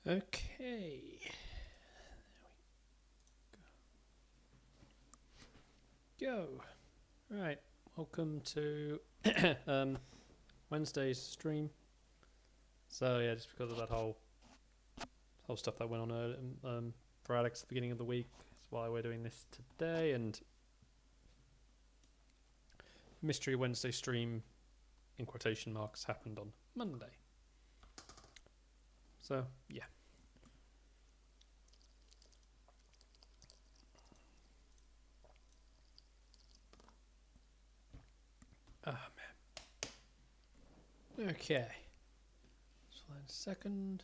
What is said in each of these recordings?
Okay. Go. Right. Welcome to Wednesday's stream. So yeah, just because of that whole stuff that went on for Alex at the beginning of the week, that's why we're doing this today. And Mystery Wednesday stream, in quotation marks, happened on Monday. So yeah. Oh man. Okay. So in a second.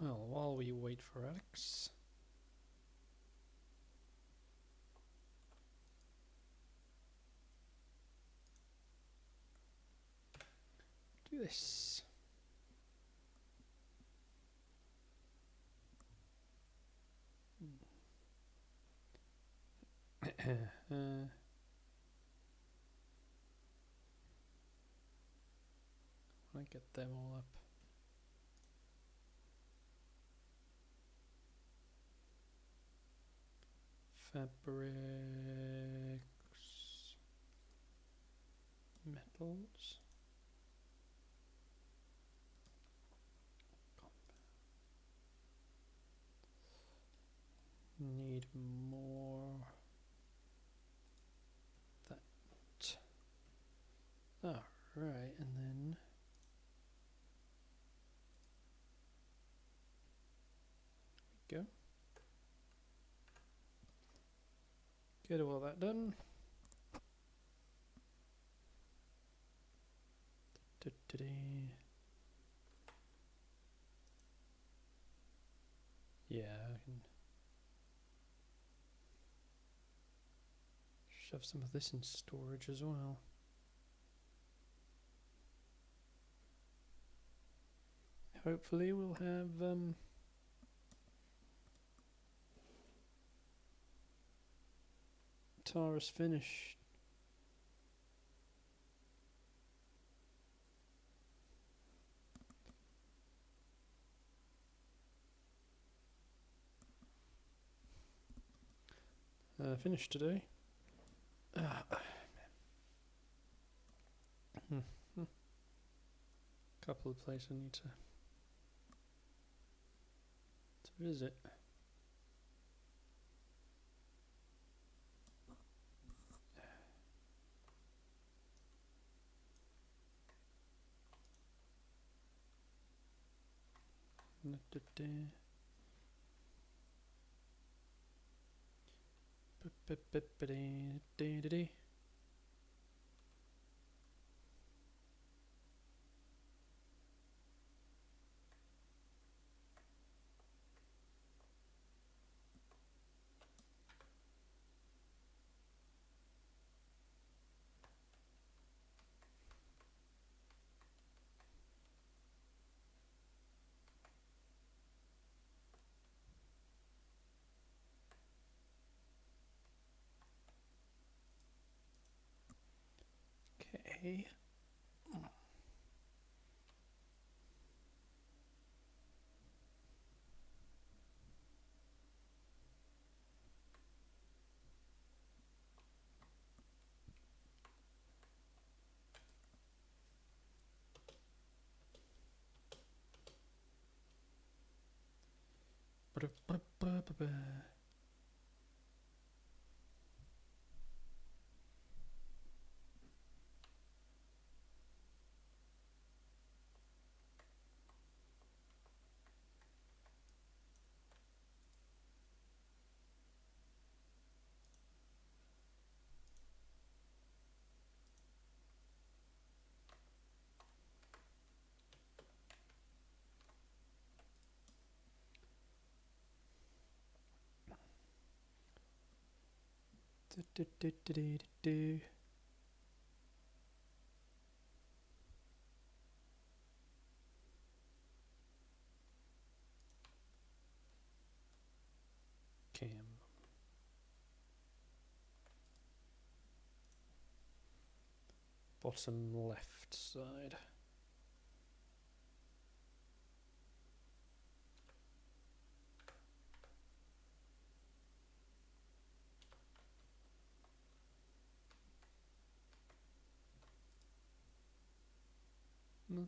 Well, while we wait for Alex. Do this. I get them all up. Fabrics, metals, need more that. All right, and then go. Get all that done. Yeah, I can shove some of this in storage as well. Hopefully we'll have taris finished. Finished today. Couple of places I need to visit. Okay. bottom left side. No.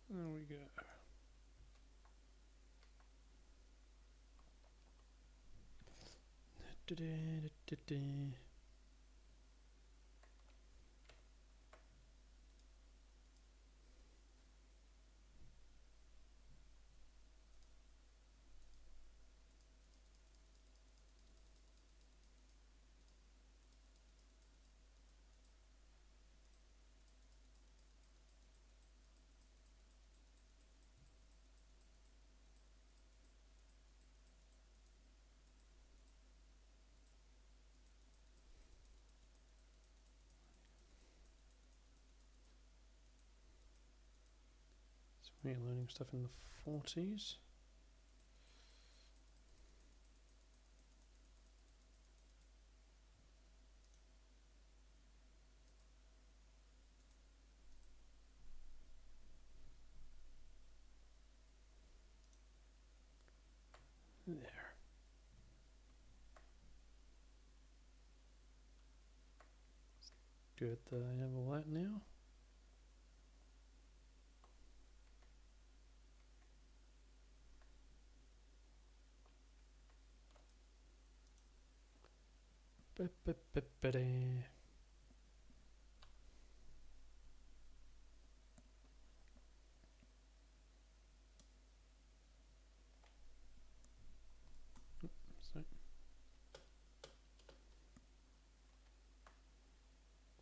There we go. So we're learning stuff in the 40s. There. Good that I have all that now. So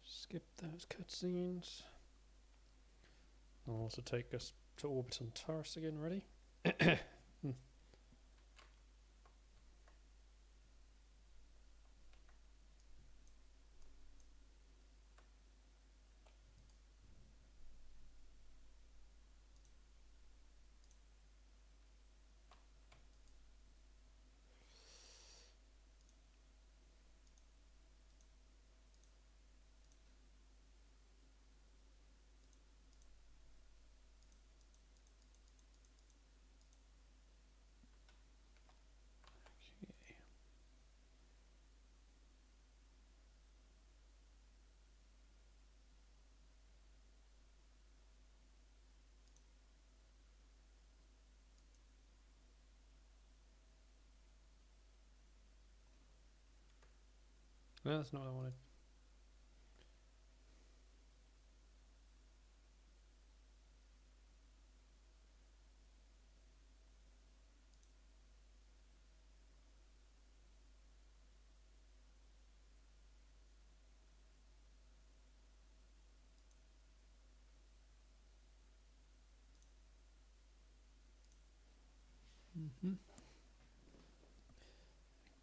skip those cutscenes. I'll also take us to orbit on Taris again. Ready? No, that's not what I wanted.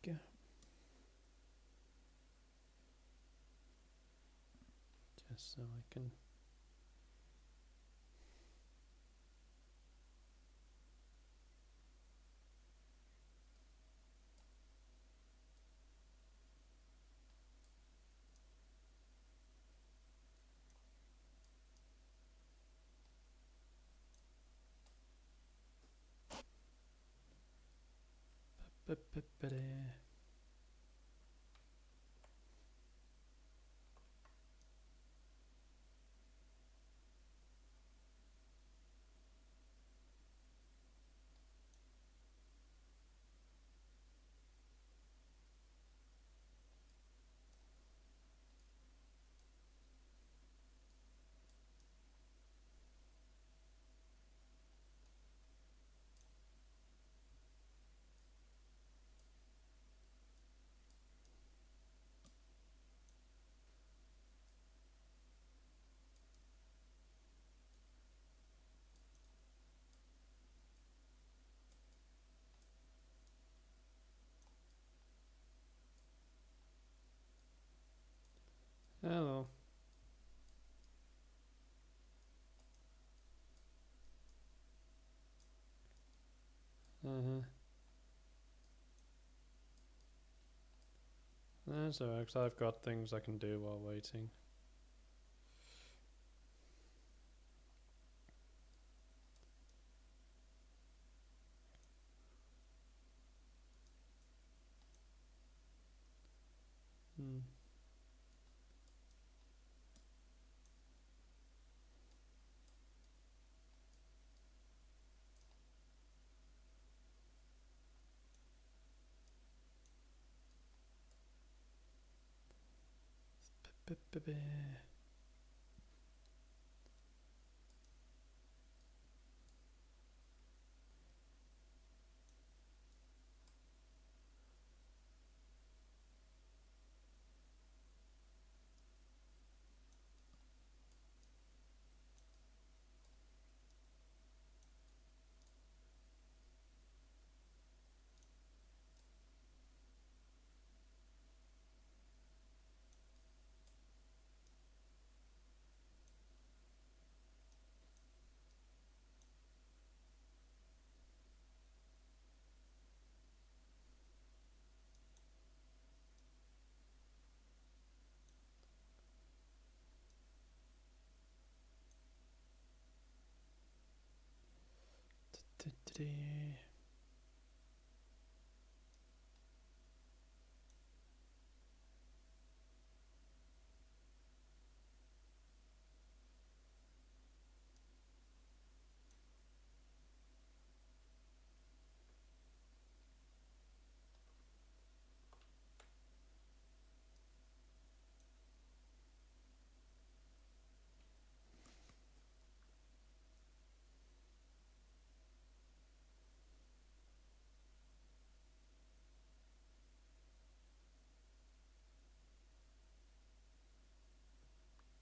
Go. Just so I can. Oh. That's alright, 'cause I've got things I can do while waiting.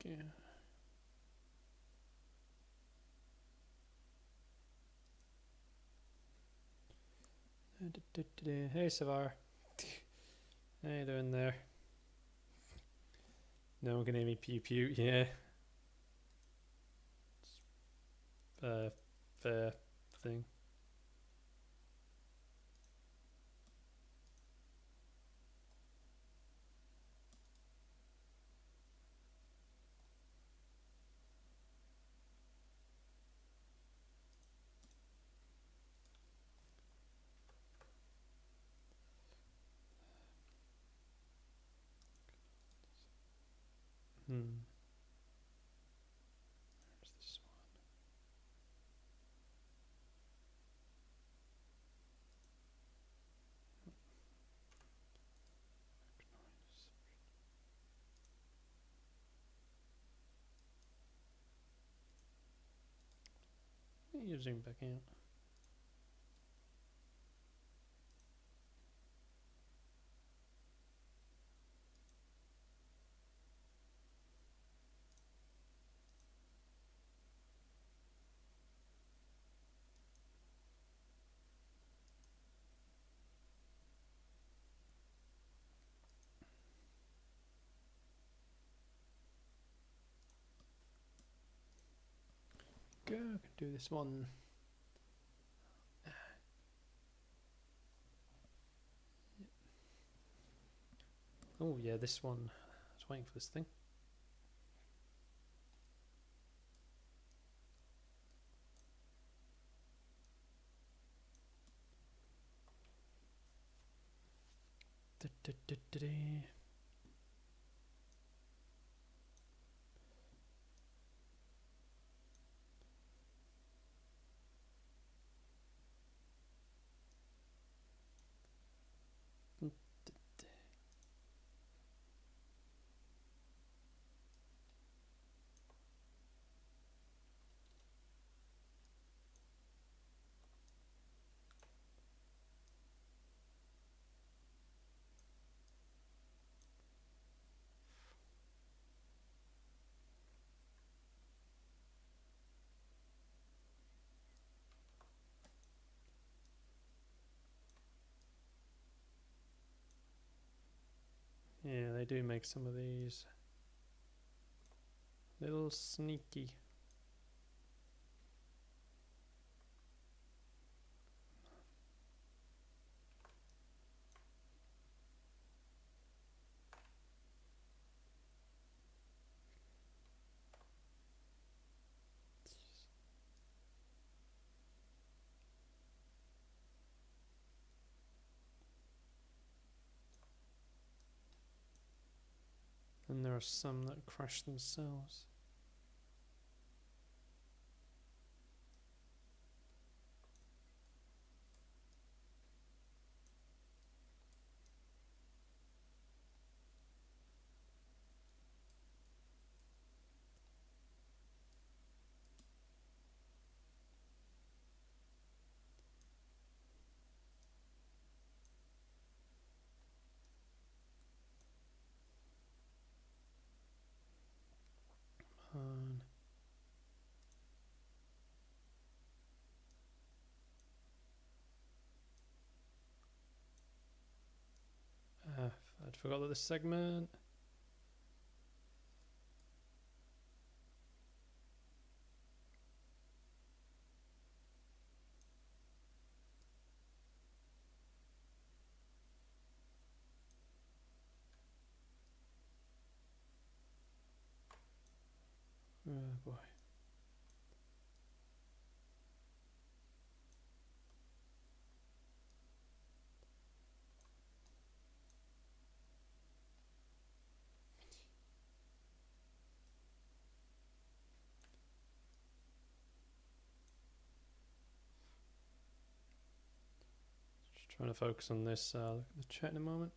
Yeah. Hey Savar, how you doing there? No one can hear me pew pew. Yeah. Fair thing. Where's this one? You zoom back out. Go, I can do this one. Oh yeah, this one. I was waiting for this thing. Yeah, they do make some of these little sneaky. And there are some that crash themselves. On. I'd forgot that this segment. Oh boy. Just trying to focus on this. Look at the chat in a moment.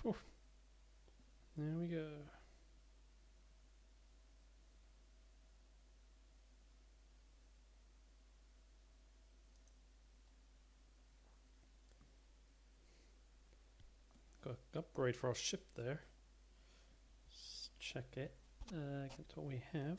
Whew. There we go. Got an upgrade for our ship there. Let's check it. Get what we have.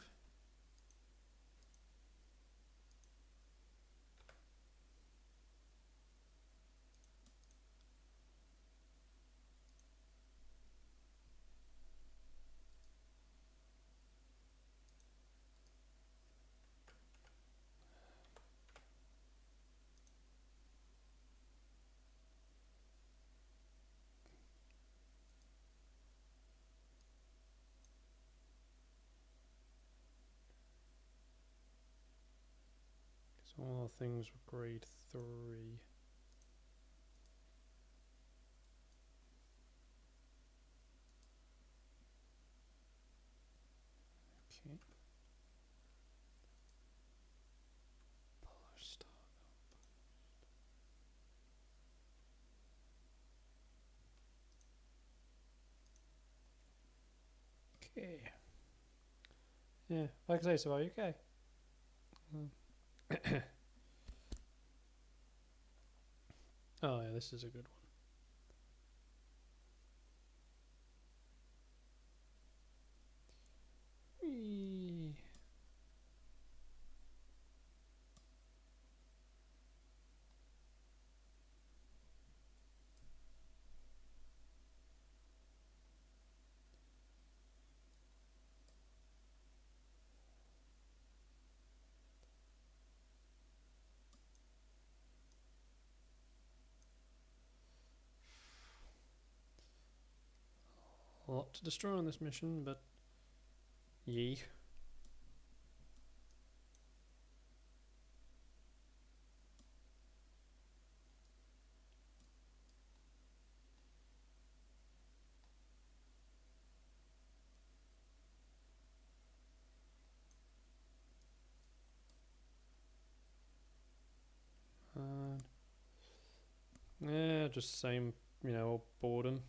So all the things were grade 3. Okay. Polar star. Okay. Yeah, like I say, so are you okay? Oh yeah, this is a good one. A lot to destroy on this mission, but yee. Yeah, just same, boredom.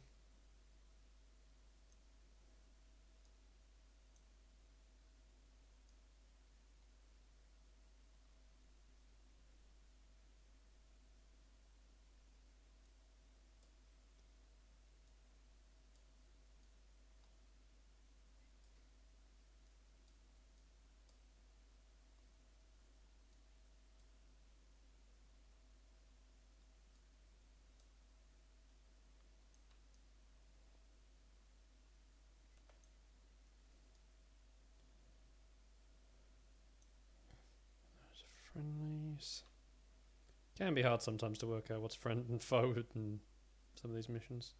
Friendlies. Can be hard sometimes to work out what's friend and foe in some of these missions.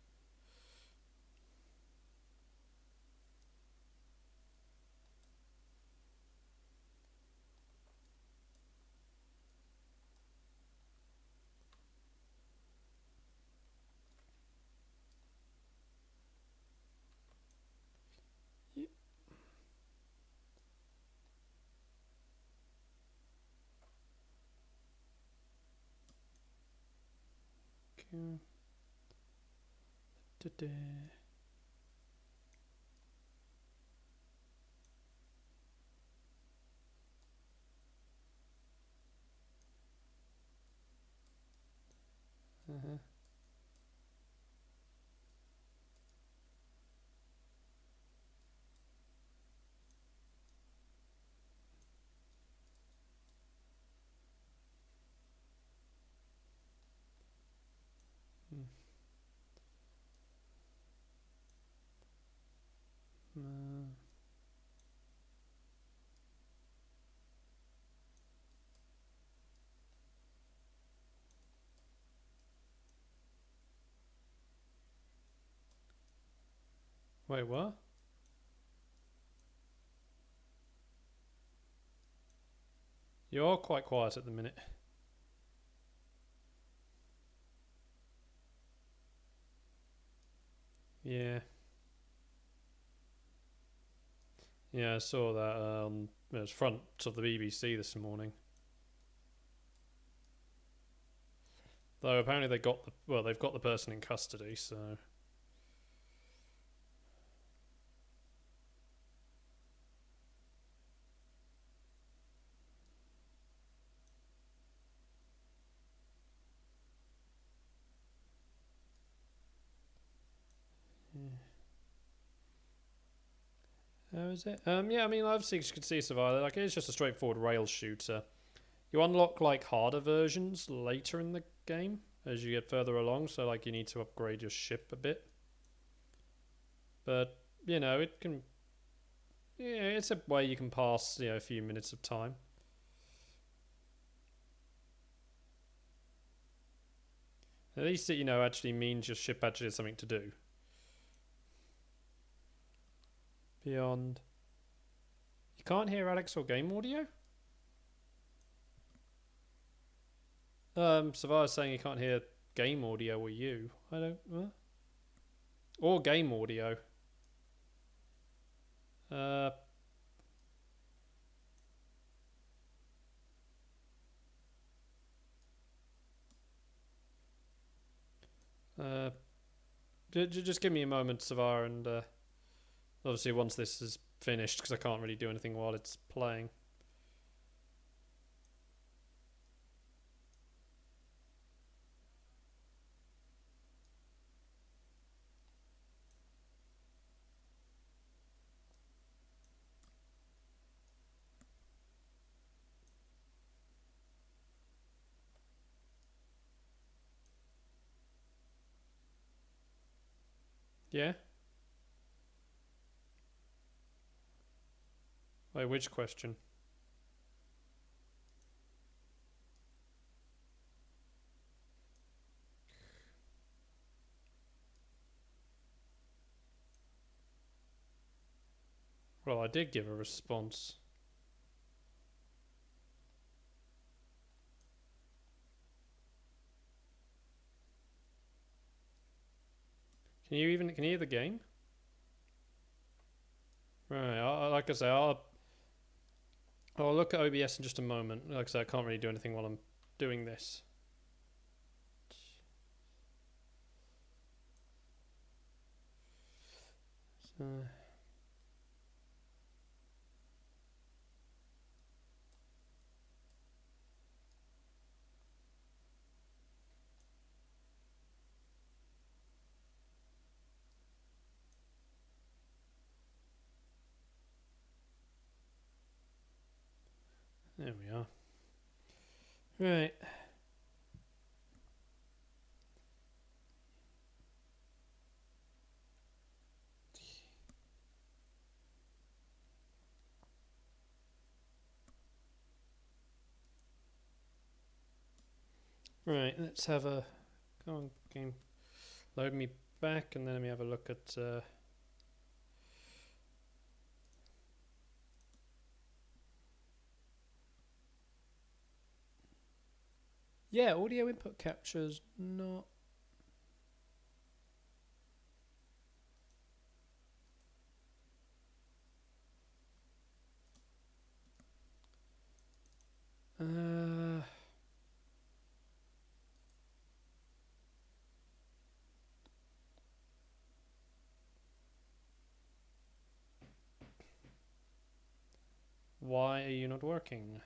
Yep. Okay. Da-da. Uh-huh. Hmm. Wait, what? You're quite quiet at the minute. Yeah. Yeah, I saw that. It was front of the BBC this morning. Though apparently they've got the person in custody, so. Yeah. How is it? Yeah, I mean, obviously you could see Survivor. Like, it's just a straightforward rail shooter. You unlock like harder versions later in the game as you get further along. So like you need to upgrade your ship a bit. But it can. Yeah, it's a way you can pass a few minutes of time. At least it actually means your ship actually has something to do. Beyond. You can't hear Alex or game audio? Survivor's saying you can't hear game audio or you. I don't. What? Or game audio. Uh. Uh. Just give me a moment, Savar, and obviously once this is finished, because I can't really do anything while it's playing. Yeah? Wait, which question? Well, I did give a response. Can you hear the game? Right, like I say, I'll look at OBS in just a moment. Like I say, I can't really do anything while I'm doing this. So. There we are. Right. Right, let's have a... Come on, game. Load me back and then let me have a look at... Yeah, audio input capture's not... Why are you not working?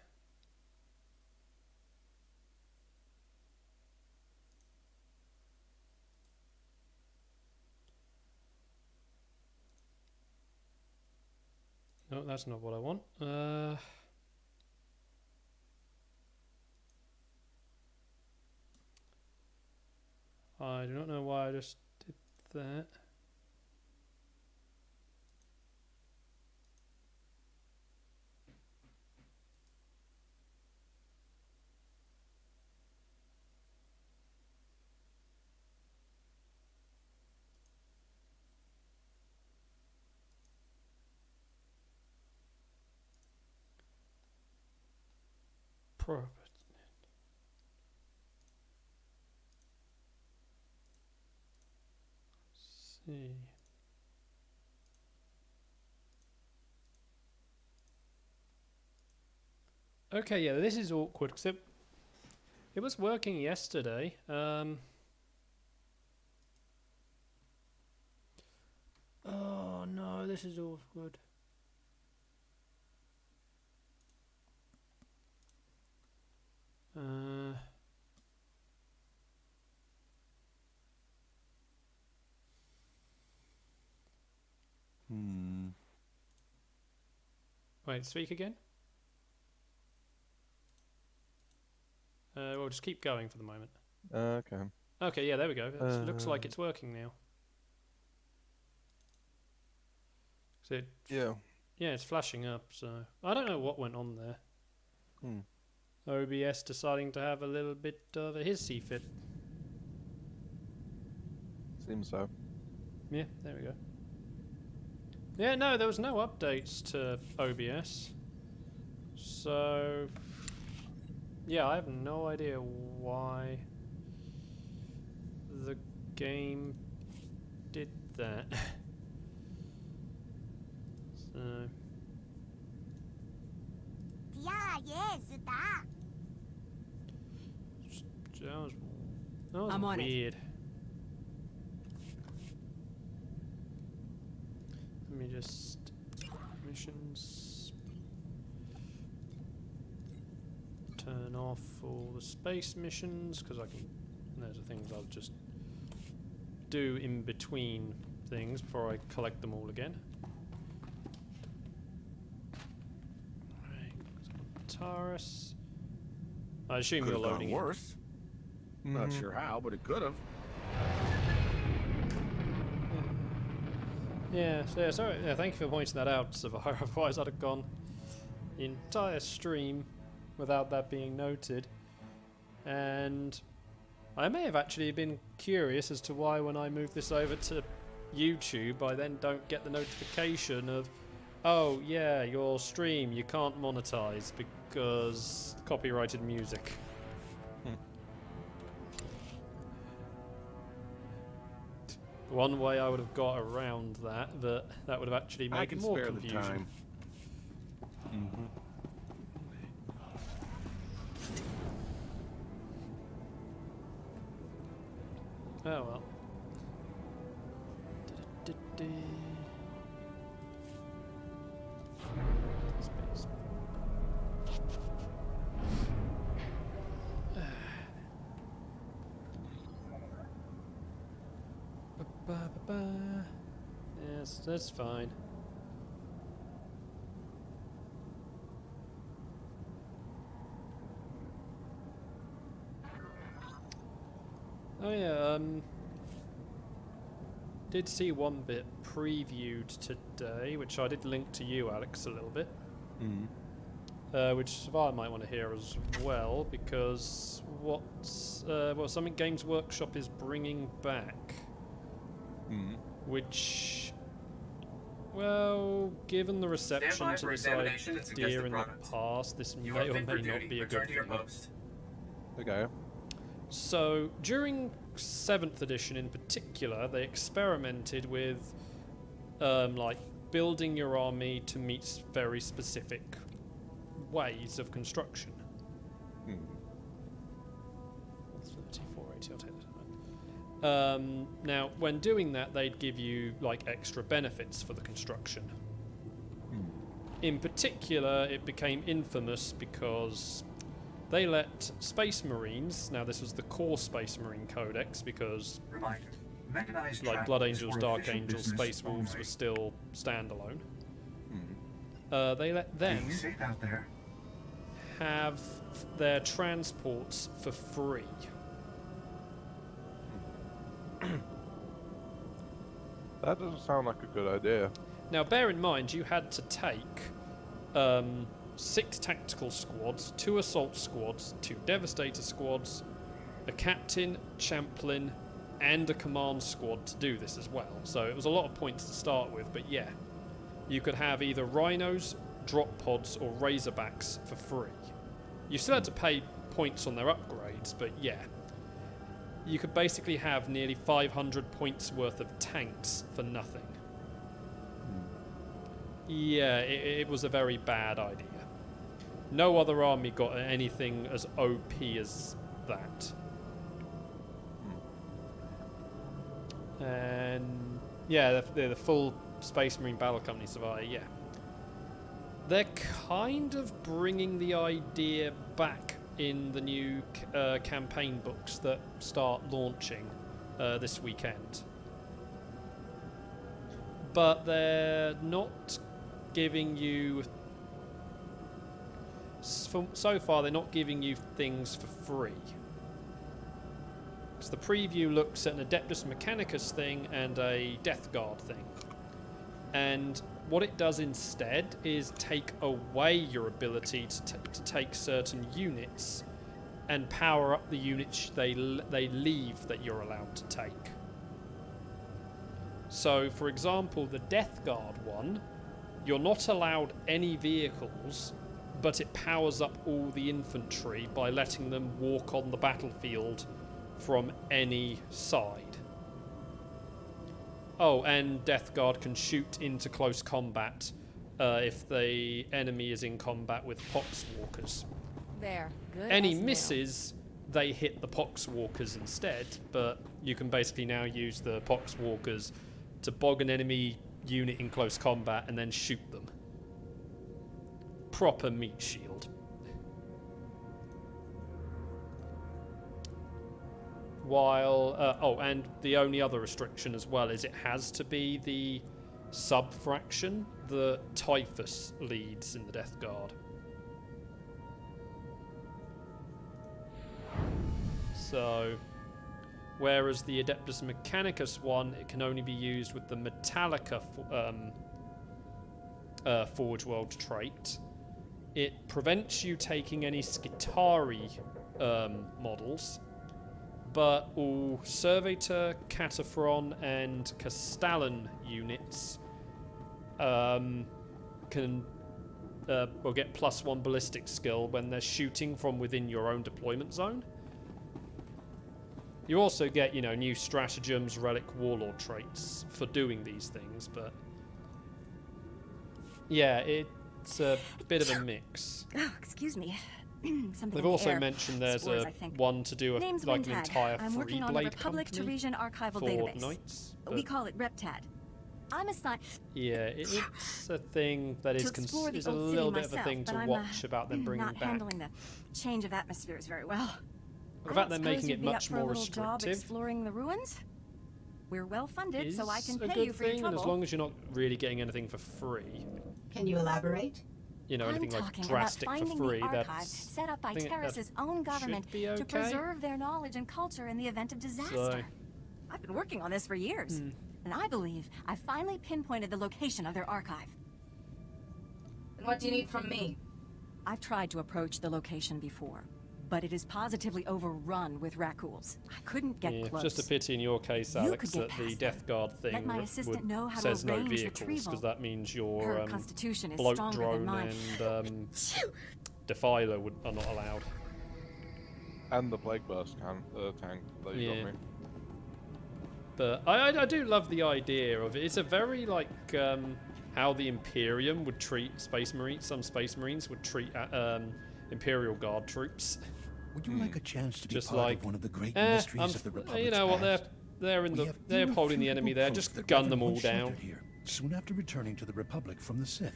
No, that's not what I want. I do not know why I just did that. Property. See. Okay, yeah, this is awkward because it was working yesterday. Oh no, this is awkward. Wait, speak again? We'll just keep going for the moment. Okay. Okay, yeah, there we go. It looks like it's working now. So Yeah. Yeah, it's flashing up, so... I don't know what went on there. OBS deciding to have a little bit of a hissy fit. Seems so. Yeah, there we go. Yeah, no, there was no updates to OBS. So... Yeah, I have no idea why the game did that. So... That was I'm on weird. Let me just... Missions... Turn off all the space missions, because I can... Those are things I'll just do in between things before I collect them all again. Right, taris. I assume you're loading worse. Not sure how, but it could have. Yeah, so yeah, sorry. Yeah, thank you for pointing that out, Savara. Otherwise, I'd have gone the entire stream without that being noted. And I may have actually been curious as to why, when I move this over to YouTube, I then don't get the notification of, Oh, yeah, your stream, you can't monetize because copyrighted music. One way I would have got around that, but that would have actually I made can more spare the confusion. time. Oh well. Space. Yes, that's fine. Oh yeah, did see one bit previewed today, which I did link to you, Alex, a little bit. Which Savannah might want to hear as well, because well, something Games Workshop is bringing back, which, well, given the reception to this idea in the past, this may or may not be a good thing. Okay. So, during 7th edition in particular, they experimented with, like, building your army to meet very specific ways of construction. 3480, I'll take that. Now, when doing that, they'd give you, like, extra benefits for the construction. In particular, it became infamous because they let Space Marines, now this was the core Space Marine Codex, because like Blood Angels, Dark Angels, Space Wolves were still standalone. They let them have their transports for free. That doesn't sound like a good idea. Now bear in mind, you had to take 6 tactical squads, 2 assault squads, 2 devastator squads, a captain, champlain, and a command squad to do this as well. So it was a lot of points to start with, but yeah. You could have either rhinos, drop pods, or razorbacks for free. You still had to pay points on their upgrades, but yeah. You could basically have nearly 500 points worth of tanks for nothing. Yeah, it was a very bad idea. No other army got anything as OP as that. And yeah, they're the full Space Marine Battle Company Survivor, yeah. They're kind of bringing the idea back in the new campaign books that start launching this weekend. But they're not giving you... So far, they're not giving you things for free. Because the preview looks at an Adeptus Mechanicus thing and a Death Guard thing. And what it does instead is take away your ability to take certain units and power up the units they leave that you're allowed to take. So, for example, the Death Guard one, you're not allowed any vehicles, but it powers up all the infantry by letting them walk on the battlefield from any side. Oh, and Death Guard can shoot into close combat if the enemy is in combat with Poxwalkers. There. Good. Any misses, they hit the Poxwalkers instead, but you can basically now use the Poxwalkers to bog an enemy unit in close combat and then shoot them. Proper meat shield. While, oh, and the only other restriction as well is it has to be the sub-fraction that Typhus leads in the Death Guard. So, whereas the Adeptus Mechanicus one, it can only be used with the Metallica Forge World trait. It prevents you taking any Skitari models, but all Servitor, Cataphron, and Castellan units can will get +1 ballistic skill when they're shooting from within your own deployment zone. You also get, you know, new stratagems, relic, warlord traits for doing these things, but yeah, it's a bit of a mix. Oh, excuse me. Something They've in the also air. mentioned there's Spores, a I think. one to do Name's like an Wintag. entire I'm working on the Freeblade Republic company Teresian archival for database. knights. We call it RepTad. I'm assigned. Yeah, it's a thing that is, to explore the is a old little city bit of a myself, thing but to I'm, watch about them bringing not back. handling the change of atmospheres very well. The fact they're making it you'd be up much for a more little job restrictive exploring the ruins? We're well funded, is so I can a pay good you for your thing, and trouble. as long as you're not really getting anything for free, Can you elaborate? you know, I'm anything like talking drastic about for finding free, the archive that's set up by I think that Taris's own government should be okay. to preserve their knowledge and culture in the event of disaster. I've been working on this for years, and I believe I finally pinpointed the location of their archive. And what do you need from me? I've tried to approach the location before, but it is positively overrun with raccoons. I couldn't get It's close. just a pity in your case, You Alex, could get that the past Death Guard thing Let my assistant would, know how to says no arrange vehicles, retrieval. because that means your Her constitution is bloat stronger drone than mine. and Defiler are not allowed. And the Plague Burst tank that you got me. But I do love the idea of it. It's a very like how the Imperium would treat Space Marines. Some Space Marines would treat Imperial Guard troops. Would you like a chance to be Just part like, of one of the great mysteries of the Republic's you know what? past? They're in We the have they're holding the enemy irrefutable there. proof Just that gun Revan them all once down. sheltered here, soon after returning to the Republic from the Sith.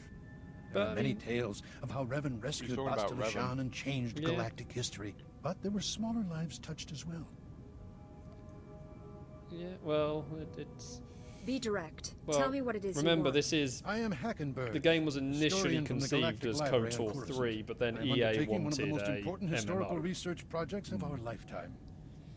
There But, are I many mean- tales of how Revan rescued talking about Bastila Revan. Shan and changed Yeah. galactic history, but there were smaller lives touched as well. Yeah, well, it's Be direct. well. Tell me what it is you Remember, want. this is I am Hackenberg. the game was initially historian from the conceived Galactic as Library on KOTOR Coruscant. 3, but then I am EA undertaking one of the wanted most a important historical MMO. research projects of our lifetime.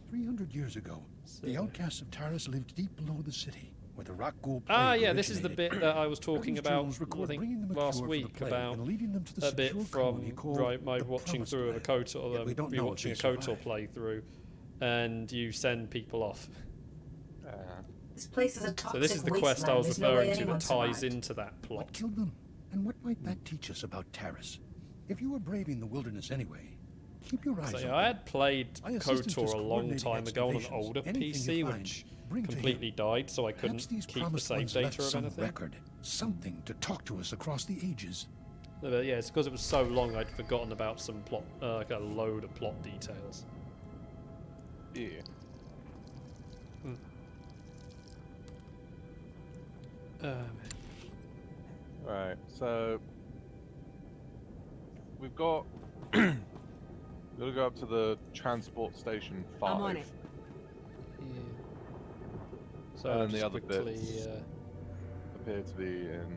300 years ago, the So- outcasts of Taris lived deep below the city, where the rock ghoul Ah, plague yeah, this is the originated. bit that I was talking Revan's about, jewels I record bringing them think, a last cure for the week, plague about and leading them to the a bit secure from colony called my the watching Promised through of a Land. KOTOR, Yet we don't know if rewatching they a KOTOR survived. playthrough, and you send people off. This place is a toxic So this is the quest I wasteland. was There's no way referring to anyone that ties survived. into that plot. What killed them? And what might that teach us about Taris? If you were braving the wilderness anyway, keep your eyes So open. yeah, I had played My assistant is KOTOR a long coordinating time ago on an excavations. older Anything you PC, find, which bring to him. completely died, so I Perhaps couldn't these keep the promised save ones data left of some anything. record, something to talk to us across the ages. But yeah, it's because it was so long I'd forgotten about some plot, like a load of plot details. Yeah. Right, so we've got we've got to go up to the transport station 5. I'm on it. Yeah. So And I'll the just other quickly, bits. Appear to be in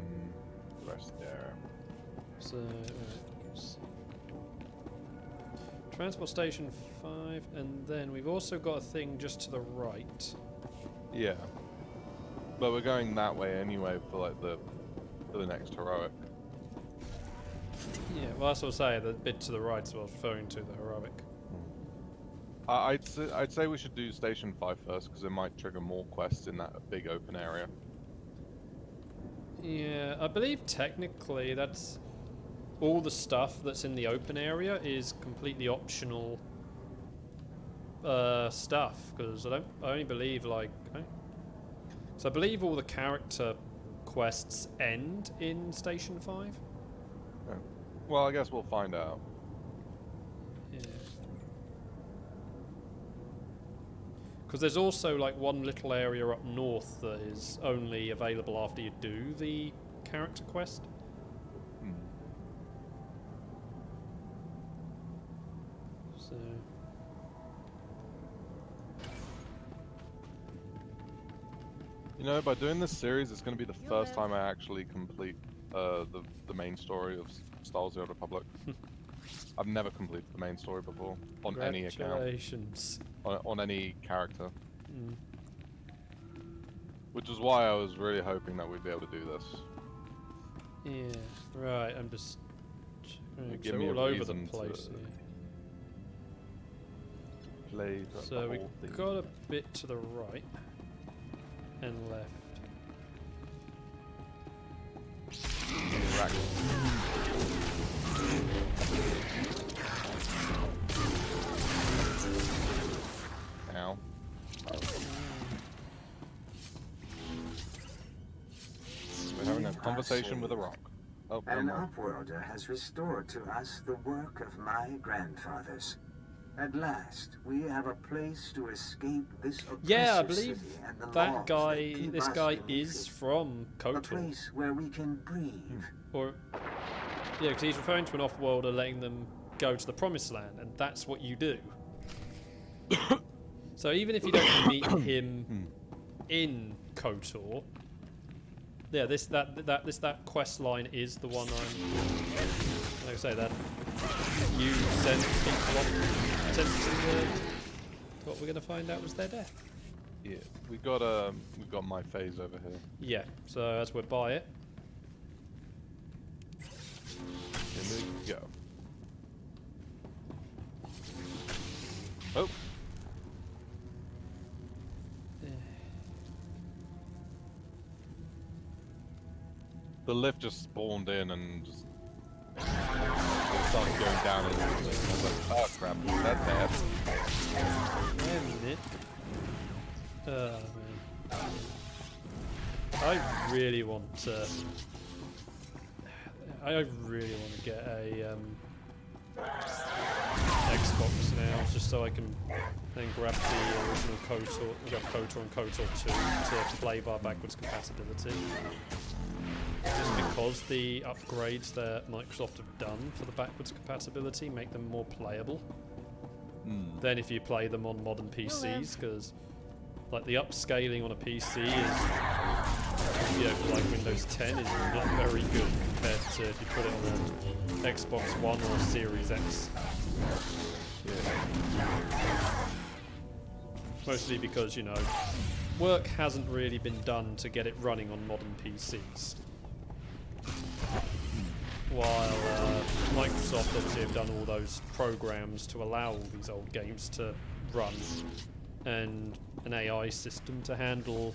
the rest of the area. so transport station 5, and then we've also got a thing just to the right. Yeah, but we're going that way anyway for like the next heroic. Yeah, well that's what I was saying. The bit to the right is what I was referring to, the heroic. I'd say we should do station 5 first because it might trigger more quests in that big open area. Yeah, I believe technically that's all the stuff that's in the open area is completely optional stuff, because I only believe like so I believe all the character quests end in station 5. Yeah. Well, I guess we'll find out. Yeah. Because there's also like one little area up north that is only available after you do the character quest. So You know, by doing this series, it's going to be the first time I actually complete the main story of Star Wars: The Old Republic. I've never completed the main story before on any account, Congratulations. on any character, Mm. which is why I was really hoping that we'd be able to do this. Yeah, right. I'm just Give so me a all over the reason place. to Yeah. Play the So we whole thing. got a bit to the right and left. Ow. We're having a conversation with a rock. Oh, An no more. upworlder has restored to us the work of my grandfathers. At last, we have a place to escape this oppressive Yeah, I believe city and the that laws guy, keep this us guy beneath is it. from A KOTOR. place where we can breathe. Or, yeah, because he's referring to an off-worlder letting them go to the Promised Land, and that's what you do. So even if you don't meet him in KOTOR, yeah, that quest line is the one like I say, that you sent people off to what we're gonna find out was their death. Yeah, we got my phase over here. Yeah, so as we're by it. Here we go. Oh. The lift just spawned in and just started going down into the thing. I was like, oh crap, is that bad? Wait a minute. Oh man. I really want to. I really want to get a Xbox now, just so I can then grab the original KOTOR, grab KOTOR and KOTOR 2 to play via backwards compatibility. Just because the upgrades that Microsoft have done for the backwards compatibility make them more playable than if you play them on modern PCs, because like the upscaling on a PC is, you know, like Windows 10 is not very good compared to if you put it on an Xbox One or a Series X. Yeah. Mostly because, you know, work hasn't really been done to get it running on modern PCs. While Microsoft obviously have done all those programs to allow all these old games to run, and an AI system to handle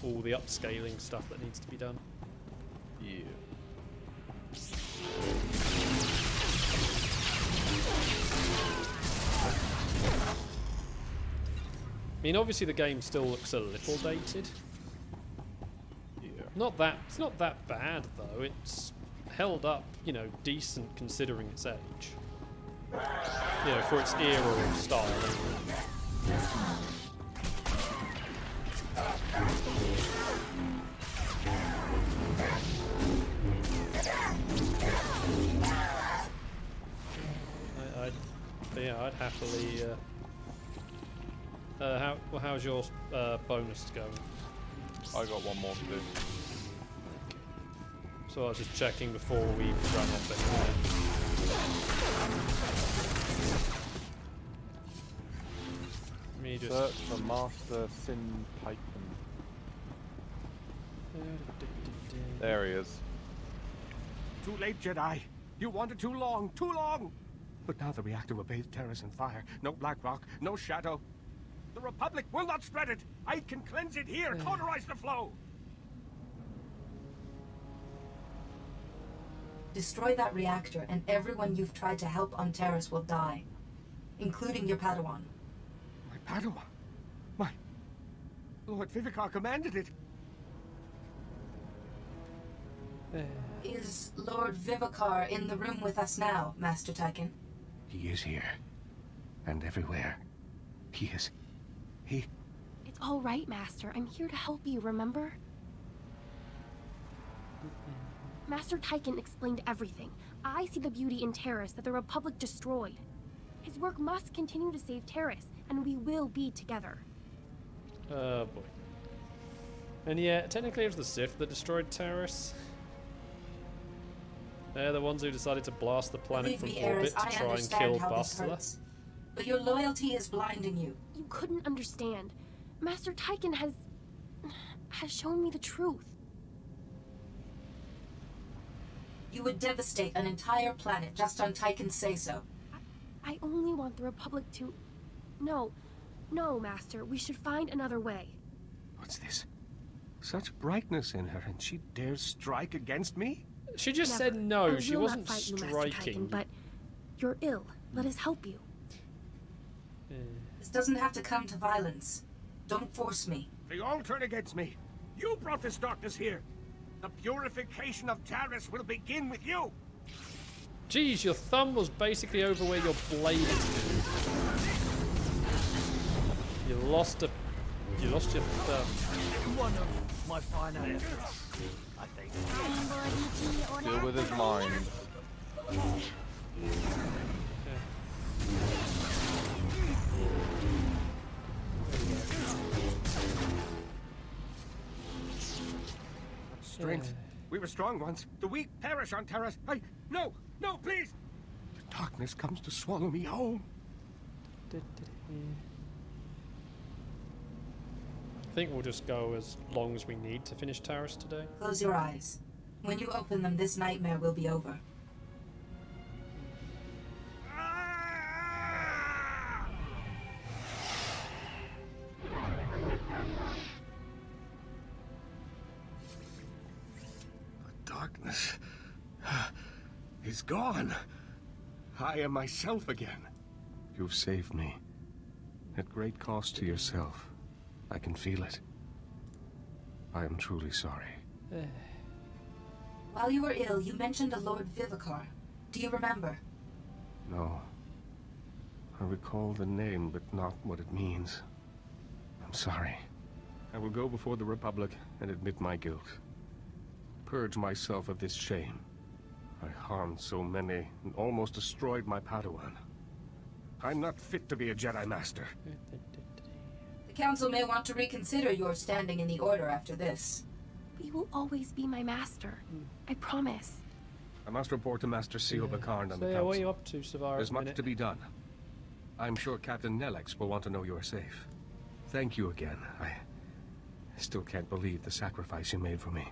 all the upscaling stuff that needs to be done. Yeah. I mean, obviously the game still looks a little dated. Yeah. It's not that bad though. It's held up, you know, decent considering its age. You know, for its era of style. I'd happily. How's your bonus going? I got one more to do. So I was just checking before we run off anyway. Me just search for Master Sin Titan. There he is. Too late, Jedi. You wanted too long, too long. But now the reactor will bathe Taris in fire. No black rock, no shadow. The Republic will not spread it. I can cleanse it here, cauterize the flow. Destroy that reactor, and everyone you've tried to help on Taris will die, including your Padawan. My Padawan? My Lord Vivicar commanded it. Is Lord Vivicar in the room with us now, Master Tyken? He is here. And everywhere. He is... He... It's all right, Master. I'm here to help you, remember? Master Tyken explained everything. I see the beauty in Taris that the Republic destroyed. His work must continue to save Taris, and we will be together. Oh boy. And yeah, technically it was the Sith that destroyed Taris. They're the ones who decided to blast the planet from orbit to try and kill Bastila. But your loyalty is blinding you. You couldn't understand. Master Tyken has shown me the truth. You would devastate an entire planet just on Tyken's say-so. I only want the Republic to... No, Master. We should find another way. What's this? Such brightness in her, and she dares strike against me? She just Never. said no. I She will wasn't not fight you, Master striking. Tyken, but you're ill. Let us help you. This doesn't have to come to violence. Don't force me. They all turn against me. You brought this darkness here. The purification of Taris will begin with you. Geez, your thumb was basically over where your blade is. You lost your thumb. One of my finer efforts, I think. Deal with his mind. Strength. We were strong once. The weak perish on Taris. No, please. The darkness comes to swallow me whole. I think we'll just go as long as we need to finish Taris today. Close your eyes. When you open them, this nightmare will be over. The darkness is gone. I am myself again. You've saved me. At great cost to yourself. I can feel it. I am truly sorry. While you were ill, you mentioned a Lord Vivicar. Do you remember? No. I recall the name, but not what it means. I'm sorry. I will go before the Republic and admit my guilt. Purge myself of this shame. I harmed so many and almost destroyed my Padawan. I'm not fit to be a Jedi Master. The Council may want to reconsider your standing in the Order after this. You will always be my master. I promise. I must report to Master Seal Bakarn on the So, Council. what are you up to, Savara? There's much to be done. I'm sure Captain Nelex will want to know you're safe. Thank you again. I still can't believe the sacrifice you made for me.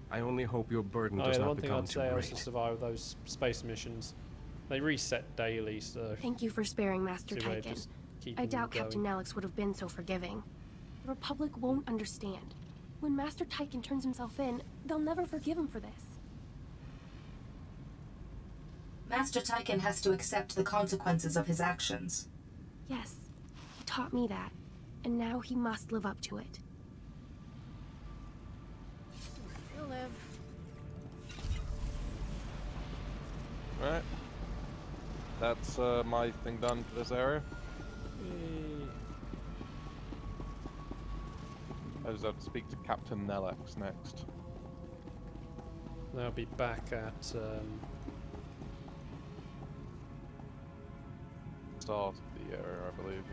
I only hope your burden does the not one thing become I'd too say great. is to survive with those space missions. They reset daily, so Thank you for sparing Master Too late, Tyken. just keeping I doubt them Captain going. Nelex would have been so forgiving. The Republic won't understand. When Master Tyken turns himself in, they'll never forgive him for this. Master Tyken has to accept the consequences of his actions. Yes, he taught me that, and now he must live up to it. You'll live. Right. That's my thing done for this area. I just have to speak to Captain Nelex next. they'll be back at Start of the area, I believe,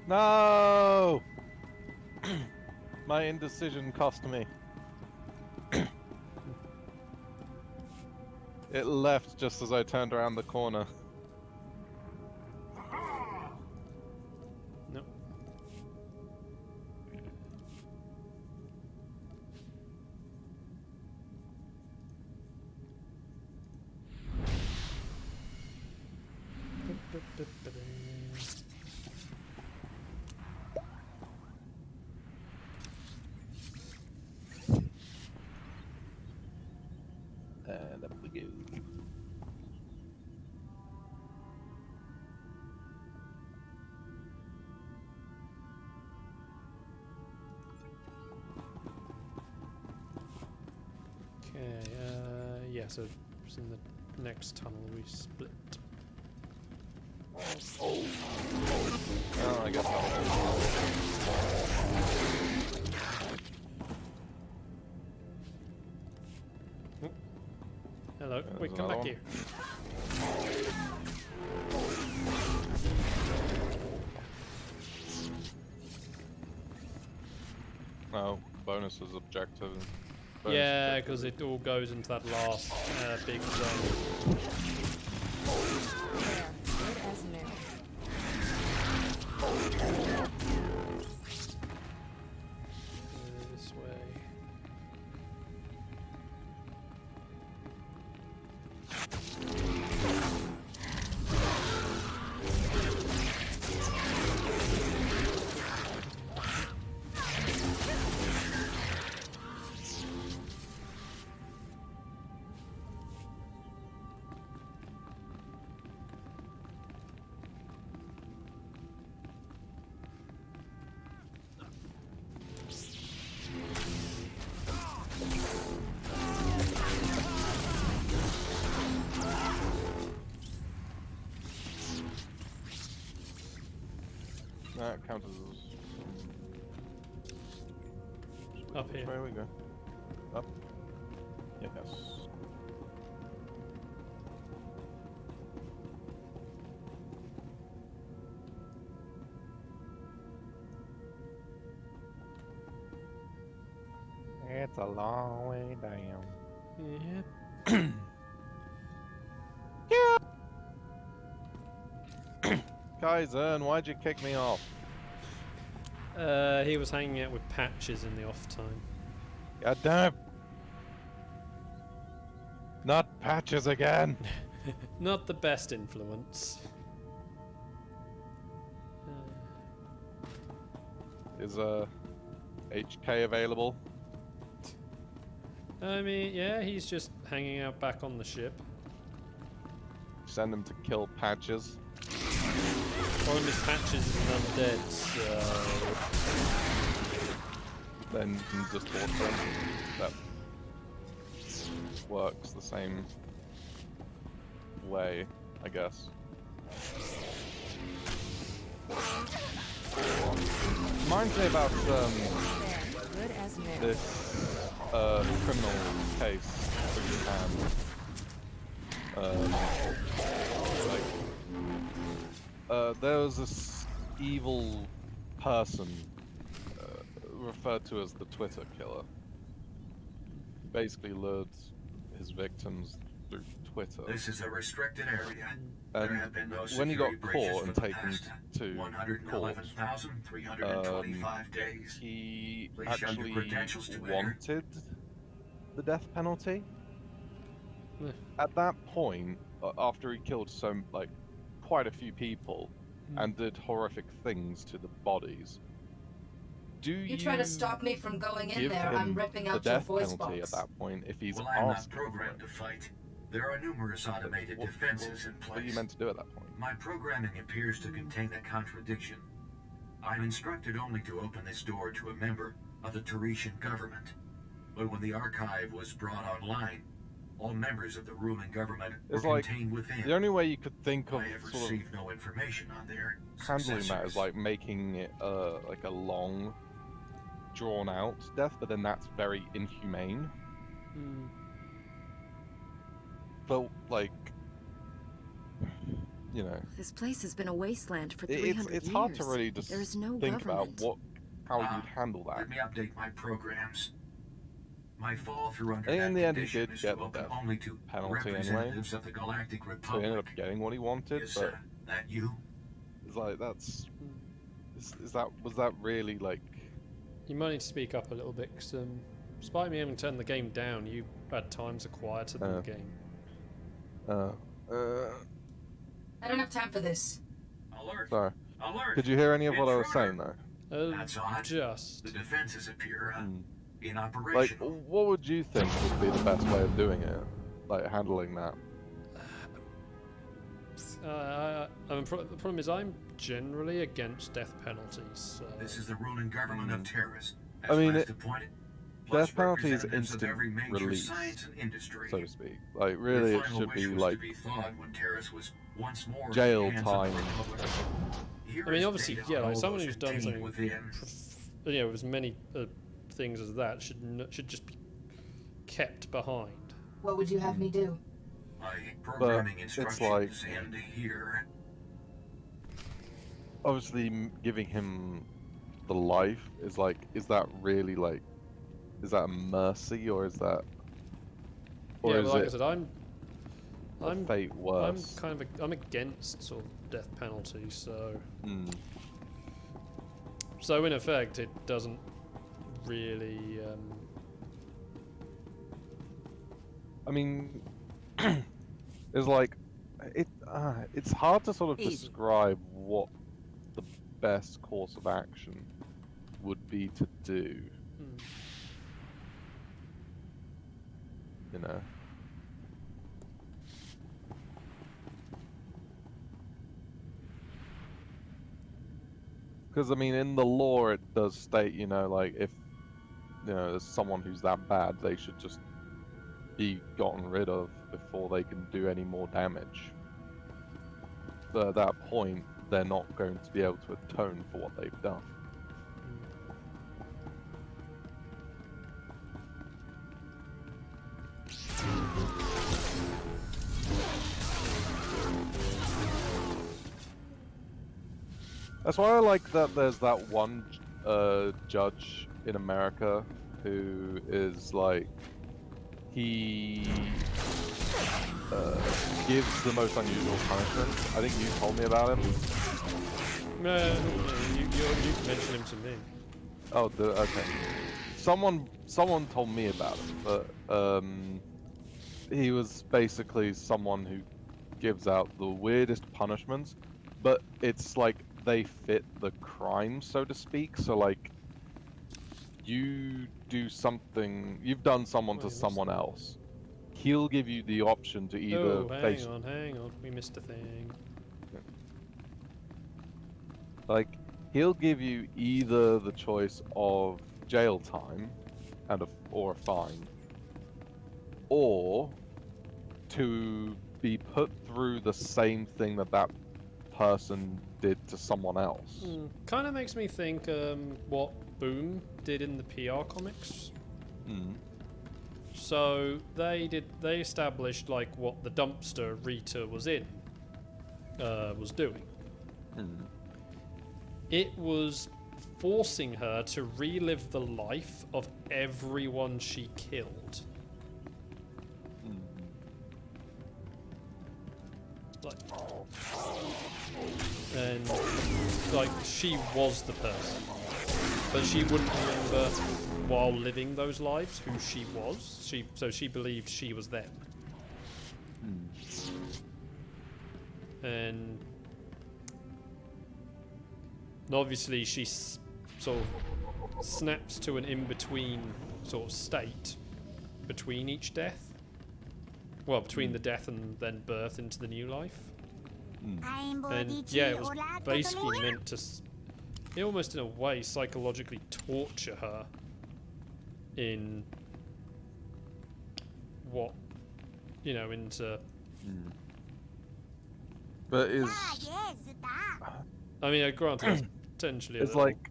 No! My indecision cost me. It left just as I turned around the corner. Nope. And up we go. Okay, yeah, so it's in the next tunnel we split. Oh, I guess not. Hello, There's wait, come back another here. No, bonus is objective. Yeah, because it all goes into that last big zone. There. Good as new. This way. That counts as... Up here. Where we go? Up? Yes. It's a long way down. Yep. Kaizen, why'd you kick me off? He was hanging out with Patches in the off time. God damn! Not Patches again! Not the best influence. Is HK available? I mean, yeah, he's just hanging out back on the ship. Send him to kill Patches. Problem is Patches is an undead, so... Then you can just torture him. That works the same way, I guess. Reminds me about this criminal case in Japan. There was this evil person referred to as the Twitter killer. Basically lured his victims through Twitter. This is a restricted area. And There have been no when he got security breaches caught for and the taken past to court, 111,325 days. he Please show your actually credentials to enter. wanted the death penalty. Yeah. At that point, after he killed quite a few people and did horrific things to the bodies, do You try to stop me from going in give there, him I'm ripping the out your death voice penalty box. at that point if he's Well, I'm not asking for programmed it? to fight. There are numerous automated defenses in What are you place. meant to do at that point? My programming appears to contain a contradiction. I'm instructed only to open this door to a member of the Tarisian government. But when the archive was brought online, all members of the ruling government were It's like, contained within. the only way you could think of I have sort of received no information on their handling that is successors. like making it like a long, drawn out death, but then that's very inhumane. But like, you know, This place has been a wasteland for 300 it's years. hard to really just There's no think government. about how you'd handle that. Let me update my programs. My fall through under I think that in the end he condition did is get to the open death only to penalty anyway. representatives of the Galactic So he Republic. ended up getting what he wanted, Is but that you? it's like was that really like? You might need to speak up a little bit, because despite me having turned the game down, you had times are quieter than the game. I don't have time for this. Alert! Sorry. Alert! Did you hear any of what I was Intruder! saying though? That's odd. Just. The defenses appear Like, inoperational. what would you think would be the best way of doing it? Like, handling that? The problem is I'm generally against death penalties. So. This is the ruling government of Taris. I mean, last appointed, plus death penalty is representatives of instant every major release, science and industry. so to speak. Like, really, Your it final should wish be was like to be thawed when Taris was once more in jail the hands of the time. Republic. Here I mean, is obviously, data yeah, on like all someone those who's done contained something, within. as many things as that should just be kept behind. What would you have me do? My programming it's instructions end here. Obviously, giving him the life is like, is that really like, is that a mercy or is that, or Yeah, is but like I it said, I'm fate worse? I'm against sort of death penalties, so Mm. so in effect it doesn't really. I mean, it's like it's hard to sort of Easy. describe what the best course of action would be to do. You know. Because I mean, in the lore, it does state, you know, like if there's someone who's that bad, they should just be gotten rid of before they can do any more damage. So at that point, they're not going to be able to atone for what they've done. That's why I like that there's that one judge in America who is like, he gives the most unusual punishment. I think you told me about him. No, you mentioned him to me. Oh, okay. Someone told me about him, but he was basically someone who gives out the weirdest punishments, but it's like they fit the crime, so to speak. So like, you do something, you've done someone to someone else, he'll give you the option to either Oh, hang on, we missed a thing. Like, he'll give you either the choice of jail time and or a fine, or to be put through the same thing that person did to someone else. Kind of makes me think what Boom did in the PR comics. So they established like what the dumpster Rita was in was doing. It was forcing her to relive the life of everyone she killed. Like, and like she was the person, but she wouldn't remember while living those lives who she was. So she believed she was them. And obviously she sort of snaps to an in-between sort of state between each death. Well, between the death and then birth into the new life. And yeah, it was basically meant to, almost in a way, psychologically torture her in what, you know, into... But is... I mean, granted, that's potentially a little like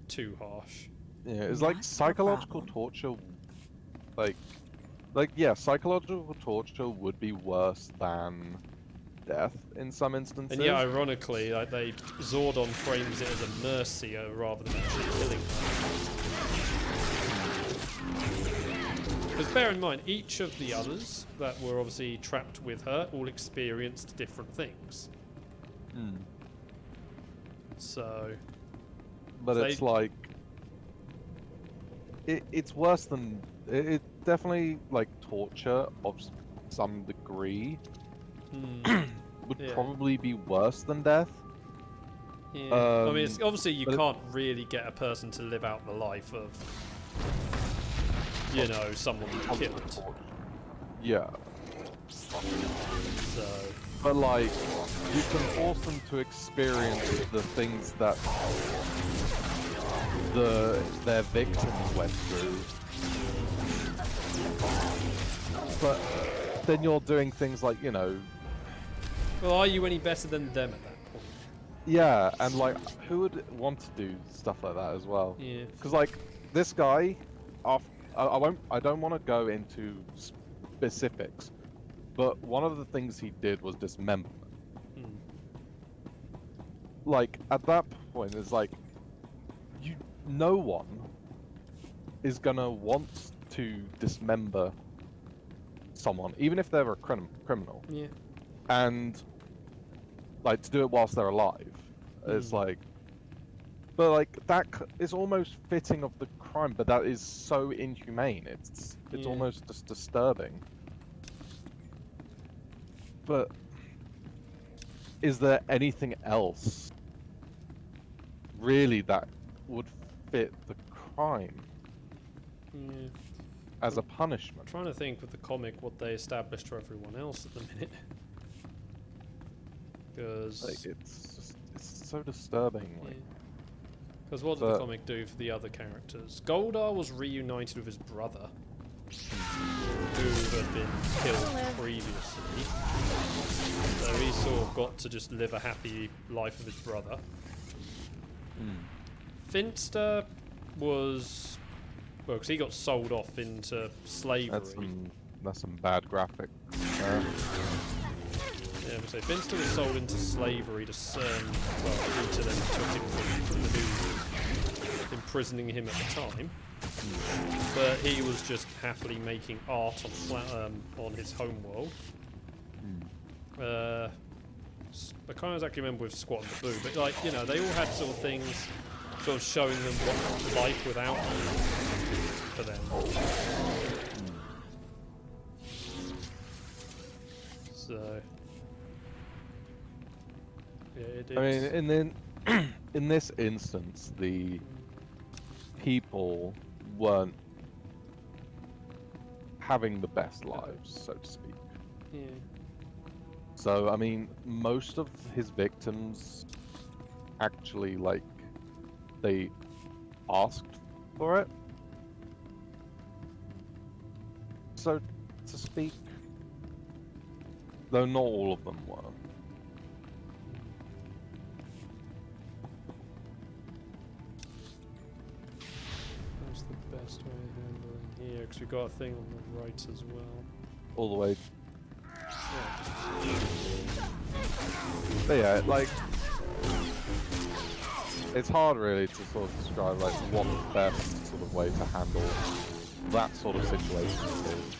too harsh. Yeah, it's like psychological torture, like yeah, psychological torture would be worse than death in some instances. And yeah, ironically, like Zordon frames it as a mercy rather than actually killing her. Because bear in mind, each of the others that were obviously trapped with her all experienced different things. So... But it's like... It's worse than... It's definitely, like, torture of some degree would probably be worse than death. Yeah. I mean, it's, obviously you can't really get a person to live out the life of, you know, someone killed. Yeah. So... But like, you can force them to experience the things that their victims went through. But then you're doing things like, you know... Well, are you any better than them at that point? Yeah, and like, who would want to do stuff like that as well? Yeah. Because like, this guy, I don't want to go into specifics, but one of the things he did was dismemberment. Like, at that point, it's like, no one is gonna want to dismember someone, even if they're a criminal. Yeah. And, like, to do it whilst they're alive. It's like... But, like, that is almost fitting of the crime, but that is so inhumane. It's almost just disturbing. But... is there anything else really that would fit the crime as a punishment? I'm trying to think with the comic what they established for everyone else at the minute. Because like, it's so disturbing. Because what did the comic do for the other characters? Goldar was reunited with his brother. who had been killed previously. So he sort of got to just live a happy life with his brother. Finster was, well, because he got sold off into slavery. That's some bad graphics. Yeah, so Finster was sold into slavery to well, Rita then took him from the news, imprisoning him at the time. But he was just happily making art on his homeworld. I can't exactly remember with Squat and Boo, but like, you know, they all had sort of things sort of showing them what life without for them. So yeah, it is. I mean, and then in this instance, the people weren't having the best lives, so to speak. Yeah. So, I mean, most of his victims actually, like, they asked for it, so to speak. Though not all of them were. What's the best way of handling here? Because we've got a thing on the right as well. All the way. Yeah. But yeah, like, it's hard really to sort of describe like what the best sort of way to handle that sort of situation is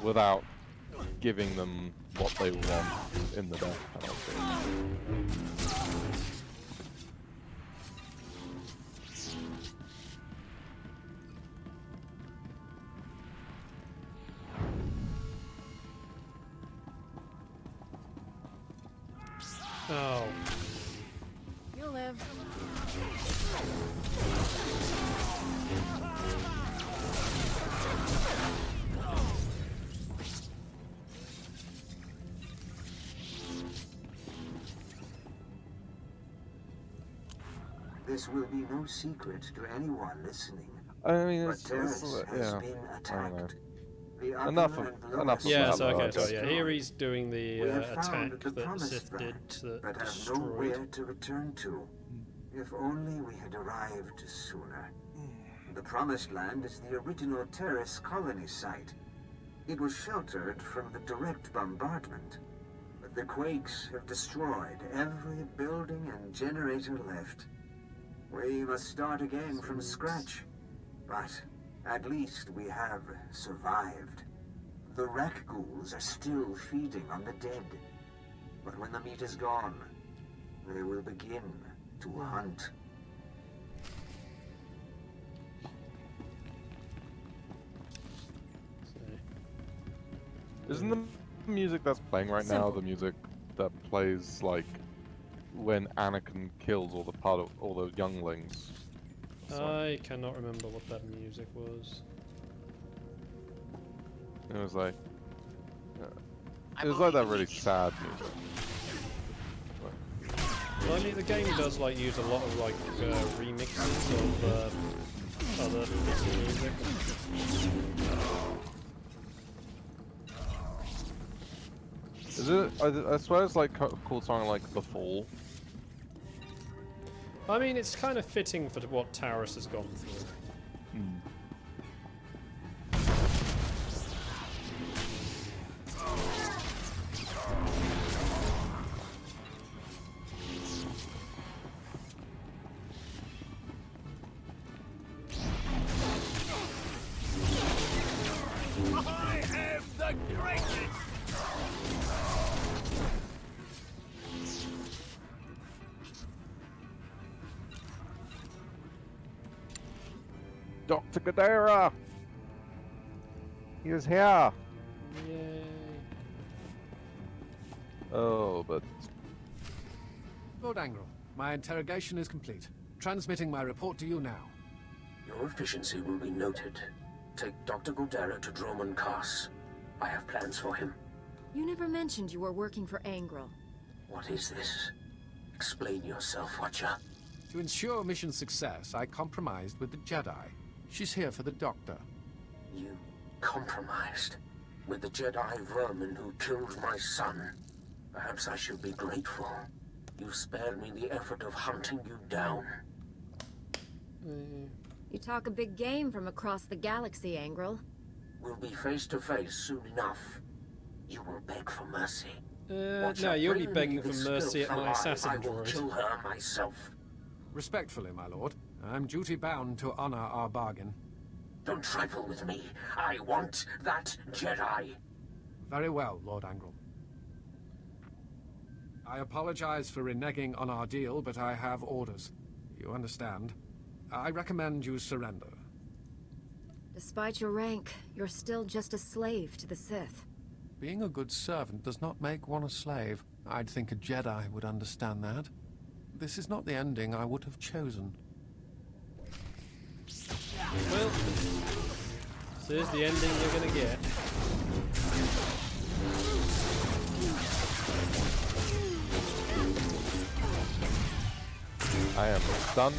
without giving them what they want in the death penalty. Oh. You'll live. This will be no secret to anyone listening. I mean, But it's Taris has yeah. been I don't know. attacked. The Enough upper of and enough. lower Yeah, of so that, okay, though. so yeah, here he's doing the We have found attack the that promised Sith did land, that but have destroyed. nowhere to return to. If only we had arrived sooner. The promised land is the original Taris colony site. It was sheltered from the direct bombardment, but the quakes have destroyed every building and generator left. We must start again from scratch, but at least we have survived. The wreck ghouls are still feeding on the dead, but when the meat is gone, they will begin to hunt. Isn't the music that's playing right now the music that plays like when Anakin kills all the younglings? I cannot remember what that music was. It was like that really sad music. Well, I mean, the game does like use a lot of like remixes of other bits of music. Is it? I swear it's like called something like The Fall. I mean, it's kind of fitting for what Taris has gone through. I am the greatest! Dr. Gadara! He is here! Yay. Oh, but... Lord Angral, my interrogation is complete. Transmitting my report to you now. Your efficiency will be noted. Take Dr. Godera to Droman Kaas. I have plans for him. You never mentioned you were working for Angral. What is this? Explain yourself, Watcher. To ensure mission success, I compromised with the Jedi. She's here for the Doctor. You compromised with the Jedi vermin who killed my son. Perhaps I should be grateful. You spared me the effort of hunting you down. You talk a big game from across the galaxy, Angrel. We'll be face to face soon enough. You will beg for mercy. No, you'll be begging for mercy at my assassin I will droid. kill her myself. Respectfully, my lord. I'm duty-bound to honor our bargain. Don't trifle with me. I want that Jedi. Very well, Lord Angrel. I apologize for reneging on our deal, but I have orders. You understand? I recommend you surrender. Despite your rank, you're still just a slave to the Sith. Being a good servant does not make one a slave. I'd think a Jedi would understand that. This is not the ending I would have chosen. Well, so here's the ending you're gonna get. I am stunned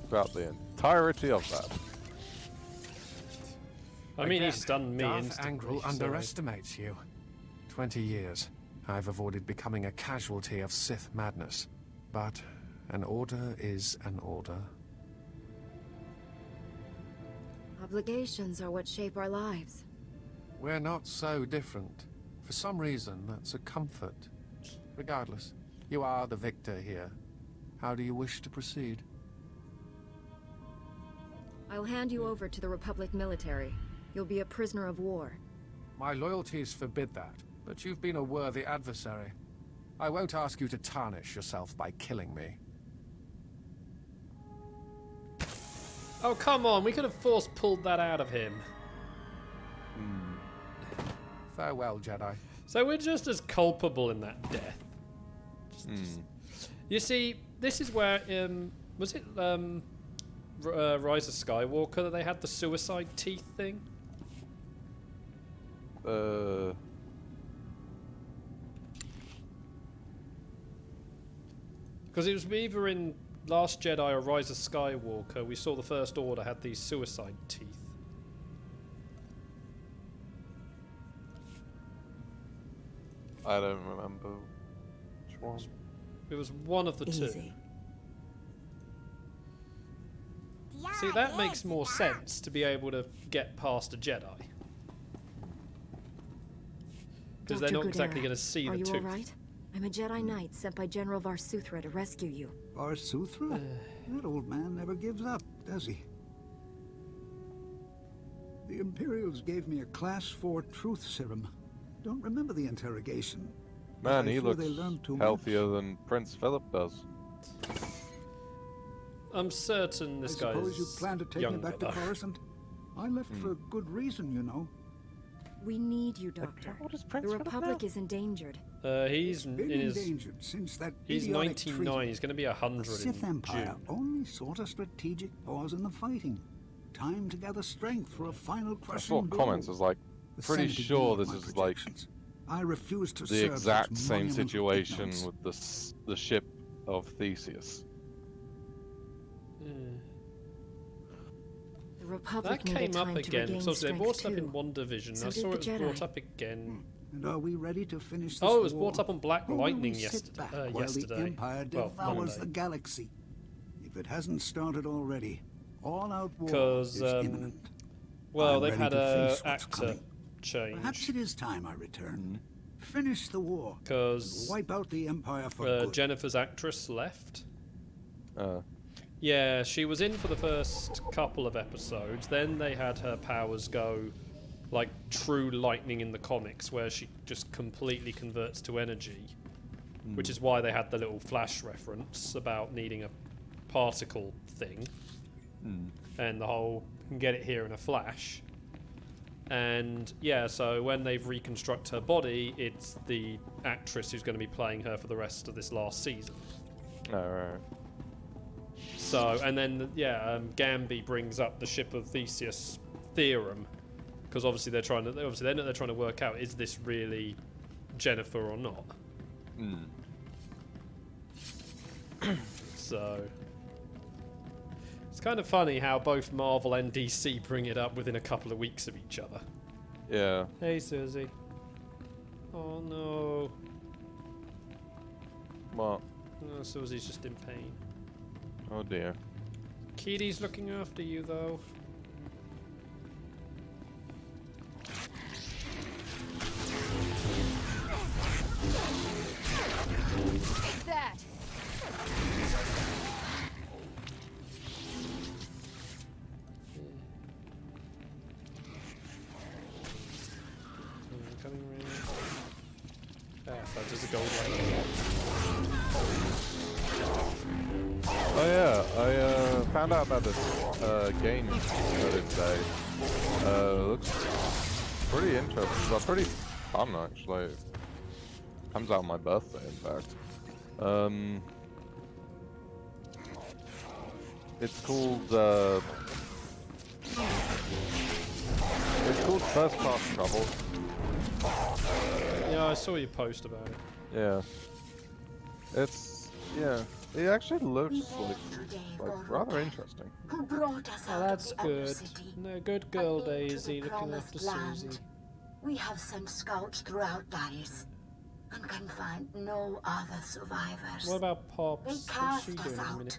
throughout the entirety of that. I mean, he's stunned me Darth instantly. Angrel underestimates you. 20 years. I've avoided becoming a casualty of Sith madness. But an order is an order. Obligations are what shape our lives. We're not so different. For some reason, that's a comfort. Regardless, you are the victor here. How do you wish to proceed? I'll hand you over to the Republic military. You'll be a prisoner of war. My loyalties forbid that, but you've been a worthy adversary. I won't ask you to tarnish yourself by killing me. Oh, come on, we could have force-pulled that out of him. Farewell, Jedi. So we're just as culpable in that death. You see, this is where, was it Rise of Skywalker that they had the suicide teeth thing? Because it was either in Last Jedi or Rise of Skywalker, we saw the First Order had these suicide teeth. I don't remember which one. It was one of the two. Easy. See, that makes more sense to be able to get past a Jedi. Because they're Dr. not exactly Gudera, going to see the Are you tooth. all right? I'm a Jedi Knight sent by General Varsuthra to rescue you. Varsuthra? That old man never gives up, does he? The Imperials gave me a Class 4 truth serum. Don't remember the interrogation. Man, I he fear looks they learned too healthier than Prince Philip does. I'm certain this I guy suppose you is plan to take me younger, back to though. Coruscant? I left for a good reason, you know. We need you, Doctor. The Republic is endangered. He's in Been his. endangered since that He's idiotic 99. treaty. He's going to be 100 The Sith in Empire June. only sought a strategic pause in the fighting. Time to gather strength for a final I crushing saw blow. comments as like, The pretty sanity sure of this my is like projections. I refuse to the serve exact such same monumental situation ignorance. with the ship of Theseus. The Republic That needed came up time to again. regain So they strength brought it up too. in one division. So I did saw the it was brought Jedi. up again. And are we ready to finish this Oh, it was war? brought up on Black Or will Lightning we sit yesterday. back while Yesterday. the Empire Well, devours Monday. the galaxy? If it hasn't started already, all-out war Because, is imminent. well, I'm they've ready had to a face what's actor coming. change. Perhaps it is time I return. Finish the war. Because Wipe out the Empire for good. Jennifer's actress left. Uh, Yeah, she was in for the first couple of episodes. Then they had her powers go like true lightning in the comics, where she just completely converts to energy. Which is why they had the little Flash reference about needing a particle thing. And the whole, can get it here in a flash. And yeah, so when they've reconstructed her body, it's the actress who's going to be playing her for the rest of this last season. Alright. So, and then, Gamby brings up the ship of Theseus theorem, because obviously they're trying to work out, is this really Jennifer or not? So It's kind of funny how both Marvel and DC bring it up within a couple of weeks of each other. Yeah. Hey, Susie. Oh no. What? Oh, Susie's just in pain. Oh dear. Kitty's looking after you, though. Take that! Coming around. That is a gold light. Oh yeah, I found out about this game Wendesday. Looks pretty interesting. Well, pretty fun actually. Comes out on my birthday, in fact. It's called First Class Trouble. Yeah, I saw you post about it. Yeah. It actually looks like rather interesting. Who brought us Oh, out that's of the good. Outer City, No, good girl, and into Daisy, the looking promised after land. Susie. We have sent scouts throughout Taris and can find no other survivors. What about Pops? They What's cast she us doing in a out minute?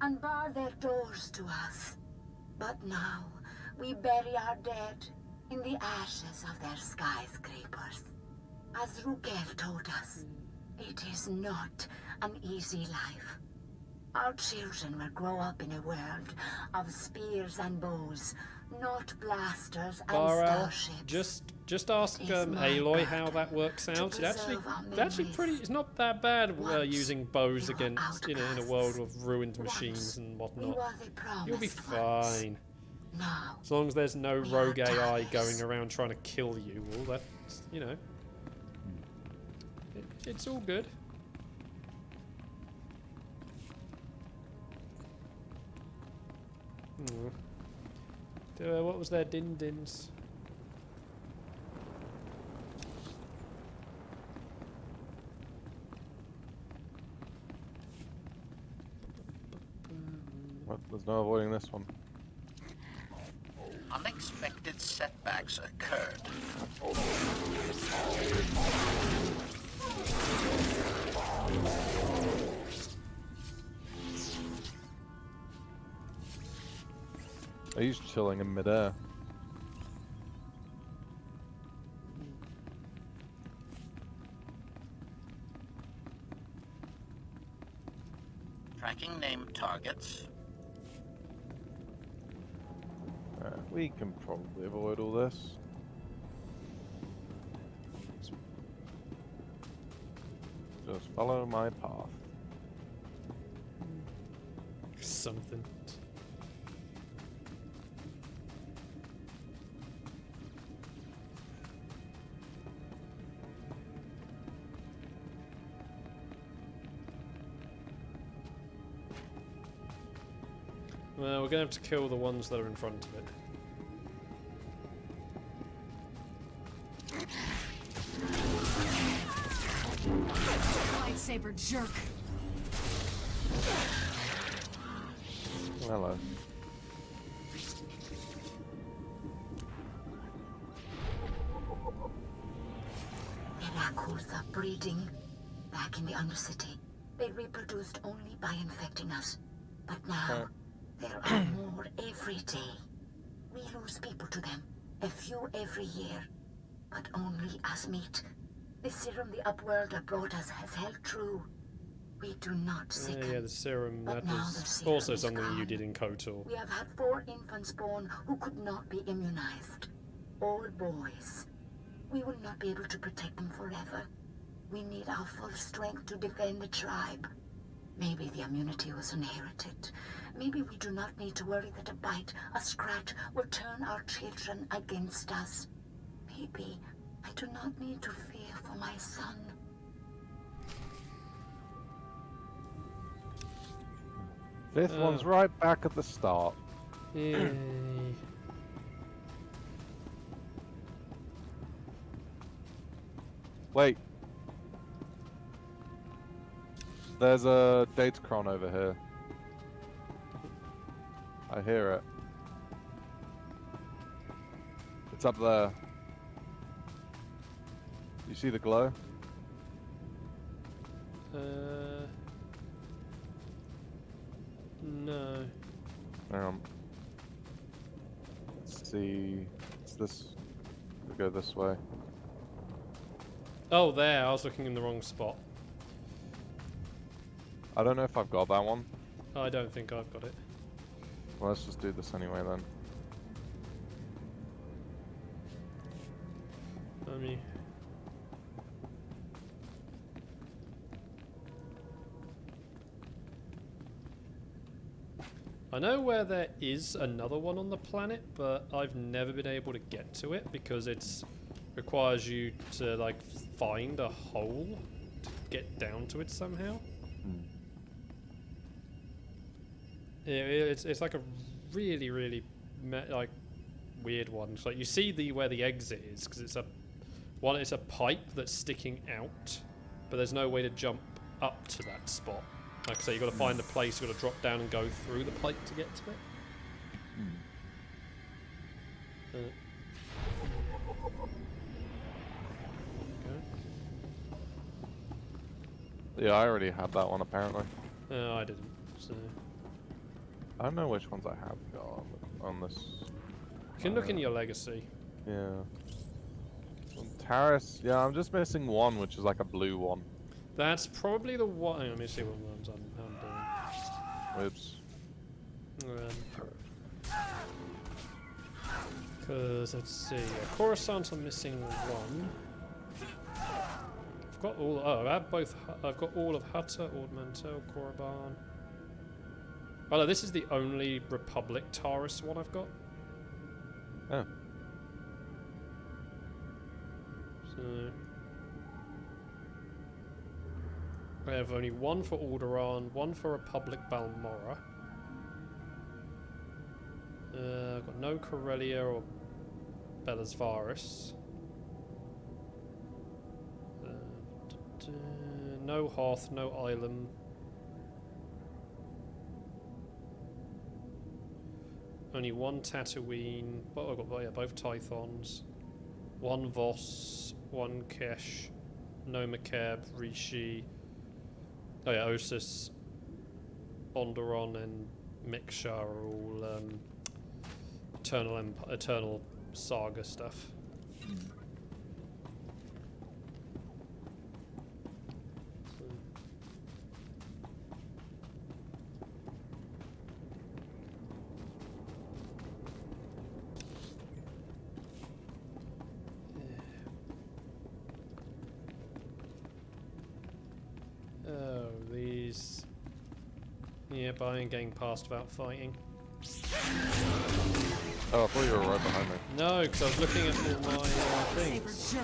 and bar their doors to us. But now we bury our dead in the ashes of their skyscrapers. As Rukev told us, it is not an easy life. Our children will grow up in a world of spears and bows, not blasters and Barrow, starships. just ask Aloy how that works out. It's actually pretty. It's not that bad using bows against in a world of ruined machines and whatnot. You'll be fine. Now, as long as there's no rogue AI going around trying to kill you. Well, that's it's all good. What was their din-dins? What? There's no avoiding this one. Unexpected setbacks occurred. He's chilling in midair. Tracking named targets. We can probably avoid all this. Just follow my path. Something. Well, we're gonna have to kill the ones that are in front of it. Lightsaber jerk. Hello. Miracles are breeding back in the Undercity. They reproduced only by infecting us. But now, there are more every day. We lose people to them, a few every year, but only as meat. The serum the Upworlder brought us has held true. We do not sicken. Yeah, the serum, but that now was the serum also is something you gone. did in KOTOR. We have had 4 infants born who could not be immunized. All boys. We will not be able to protect them forever. We need our full strength to defend the tribe. Maybe the immunity was inherited. Maybe we do not need to worry that a bite, a scratch, will turn our children against us. Maybe I do not need to fear for my son. This one's right back at the start. Yay. Wait. There's a Datacron over here. I hear it. It's up there. You see the glow? No. Hang on. Let's see. It's this. We go this way. Oh, there. I was looking in the wrong spot. I don't know if I've got that one. I don't think I've got it. Well, let's just do this anyway then. I mean, I know where there is another one on the planet, but I've never been able to get to it because it requires you to like find a hole to get down to it somehow. It's like a really like weird one. It's like you see where the exit is because it's a pipe that's sticking out, but there's no way to jump up to that spot. Like I say, you've got to find a place, you've got to drop down and go through the pipe to get to it. Yeah, I already had that one apparently. No, I didn't. So. I don't know which ones I have got on this. You can look in your legacy. Yeah. Taris, yeah, I'm just missing one, which is like a blue one. That's probably the one. Let me see what ones I'm doing. Oops. Because let's see, Coruscant, I'm missing one. I've got all. Oh, I've got all of Hutta, Ordmantel, Korriban. Oh no, this is the only Republic Taris one I've got. Oh. So I have only one for Alderaan, one for Republic Balmorra. I've got no Corellia or Belas Varus. No Hoth, no Ilum. Only one Tatooine. But I've got both Tythons. One Voss, one Kesh, no Makeb, Rishi. Oh yeah, Osis, Onderon, and Miksha are all Eternal Saga stuff. Yeah, buying, getting past without fighting. Oh, I thought you were right behind me. No, because I was looking at all my things.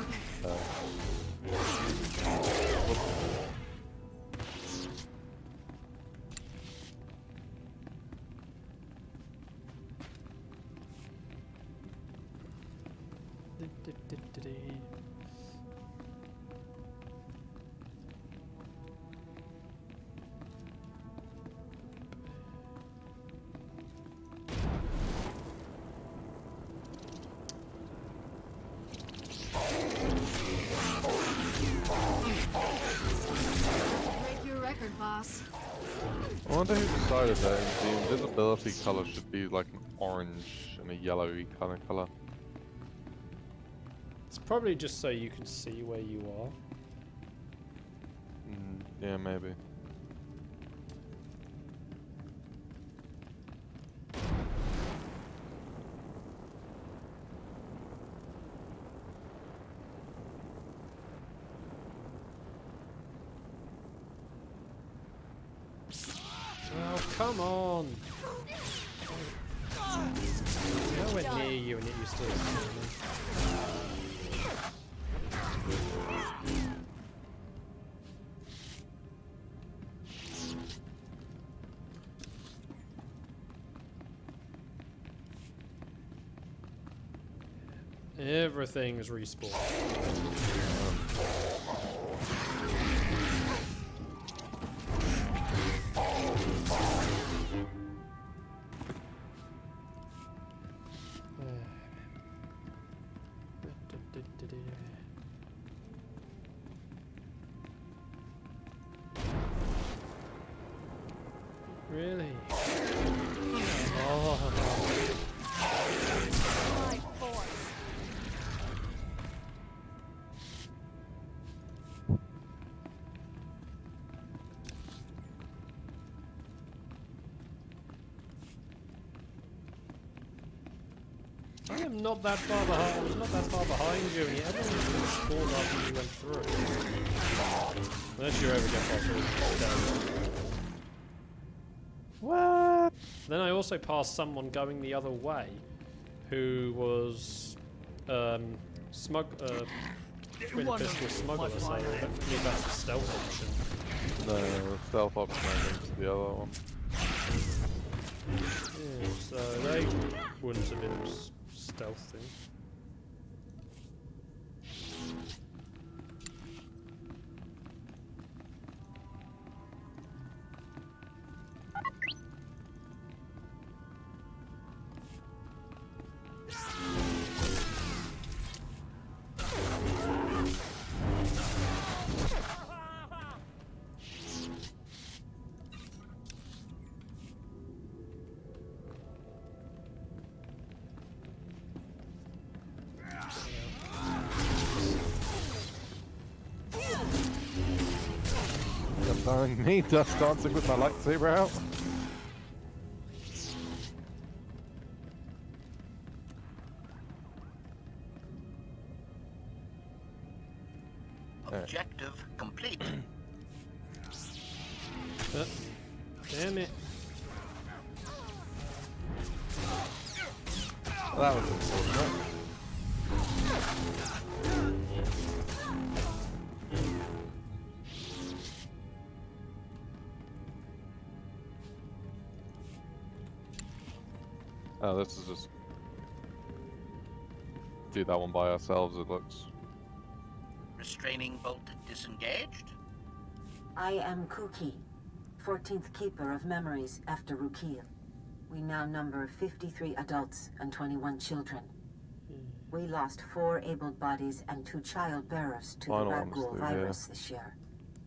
I wonder who decided that the invisibility color should be like an orange and a yellowy kind of color. It's probably just so you can see where you are. Yeah, maybe. Oh, come on! Nowhere near you and yet you're still Everything's respawned. I am not that far behind. I was not that far behind you, and yet everyone was spawned after you went through. Unless you ever get past all. What? Then I also passed someone going the other way, who was twin pistol smuggler. So I don't believe that's the stealth option. No, the stealth option I think is the other one. Yeah, so they wouldn't have been stealthy. Knowing me, dust dancing with my lightsaber out. Objective complete. Damn it. Well, that was unfortunate. Oh, this is just do that one by ourselves, it looks. Restraining bolt disengaged. I am Kuki, 14th Keeper of Memories after Rukil. We now number 53 adults and 21 children. We lost 4 abled bodies and 2 child bearers to the Ragul virus this year.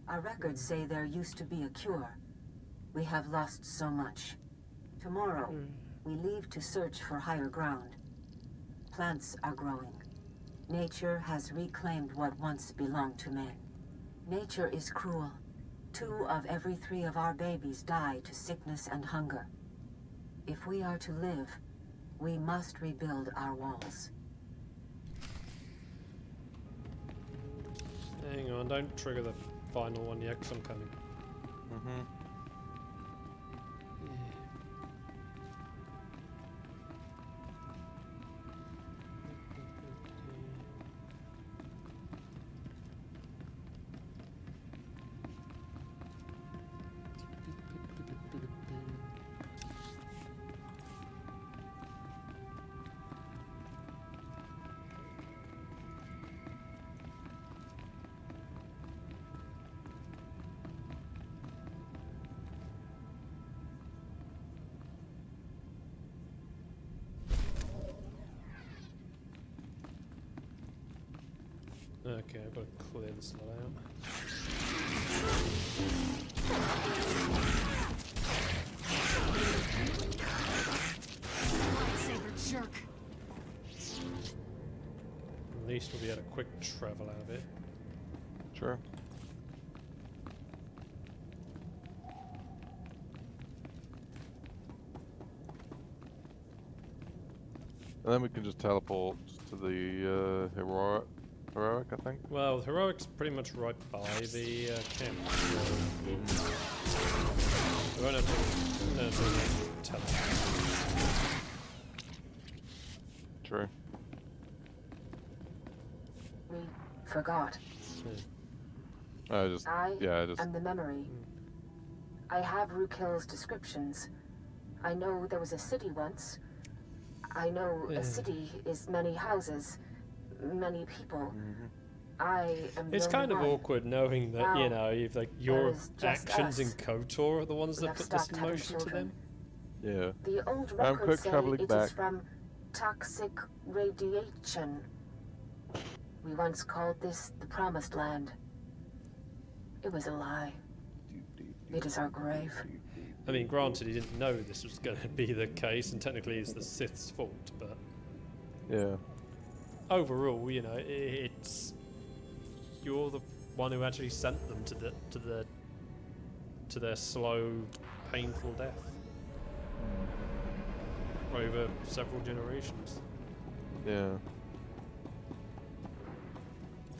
Our records say there used to be a cure. We have lost so much. Tomorrow, we leave to search for higher ground. Plants are growing. Nature has reclaimed what once belonged to men. Nature is cruel. 2 of every 3 of our babies die to sickness and hunger. If we are to live, we must rebuild our walls. Hang on, don't trigger the final one yet, 'cause I'm coming. Okay, I've got to clear this lot out. Lightsaber jerk. At least we'll be able to quick travel out of it. Sure. And then we can just teleport to the heroic, I think. Well, the heroic's pretty much right by the camp. We won't have to teleport. True. We forgot. I just am the memory. I have Rukil's descriptions. I know there was a city once. I know a city is many houses, many people. I am. It's kind of one. awkward knowing that, you know, you've, like, your actions in us. KOTOR are the ones We that have put this stopped in having motion to children. them. Yeah. The old I'm records quick say traveling it back. is from toxic radiation. We once called this the Promised Land. It was a lie. It is our grave. I mean, granted, he didn't know this was going to be the case, and technically it's the Sith's fault, but Yeah. overall, you know, it's you're the one who actually sent them to their slow, painful death over several generations. Yeah.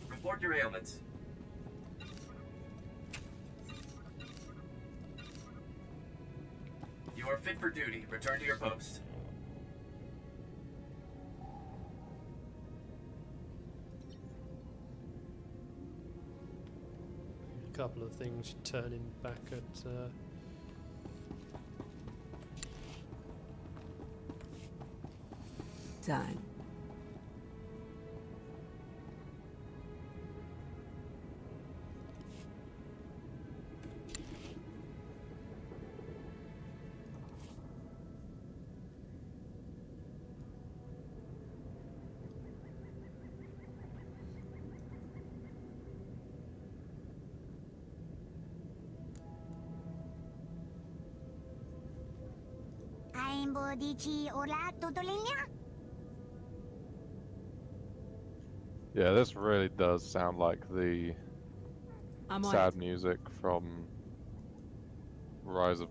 Report your ailments. You are fit for duty. Return to your post. A couple of things turning back at. Done. Yeah, this really does sound like the I'm on sad it. music from Rise of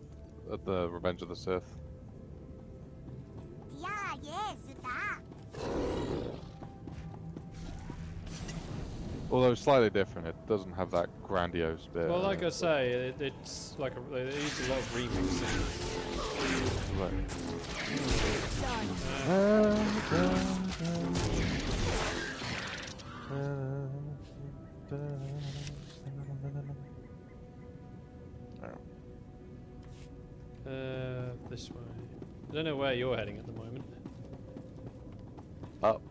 the Revenge of the Sith. Although slightly different, it doesn't have that grandiose bit. Well, like I say, it's like they use a lot of remixing. This way. I don't know where you're heading at the moment. Up.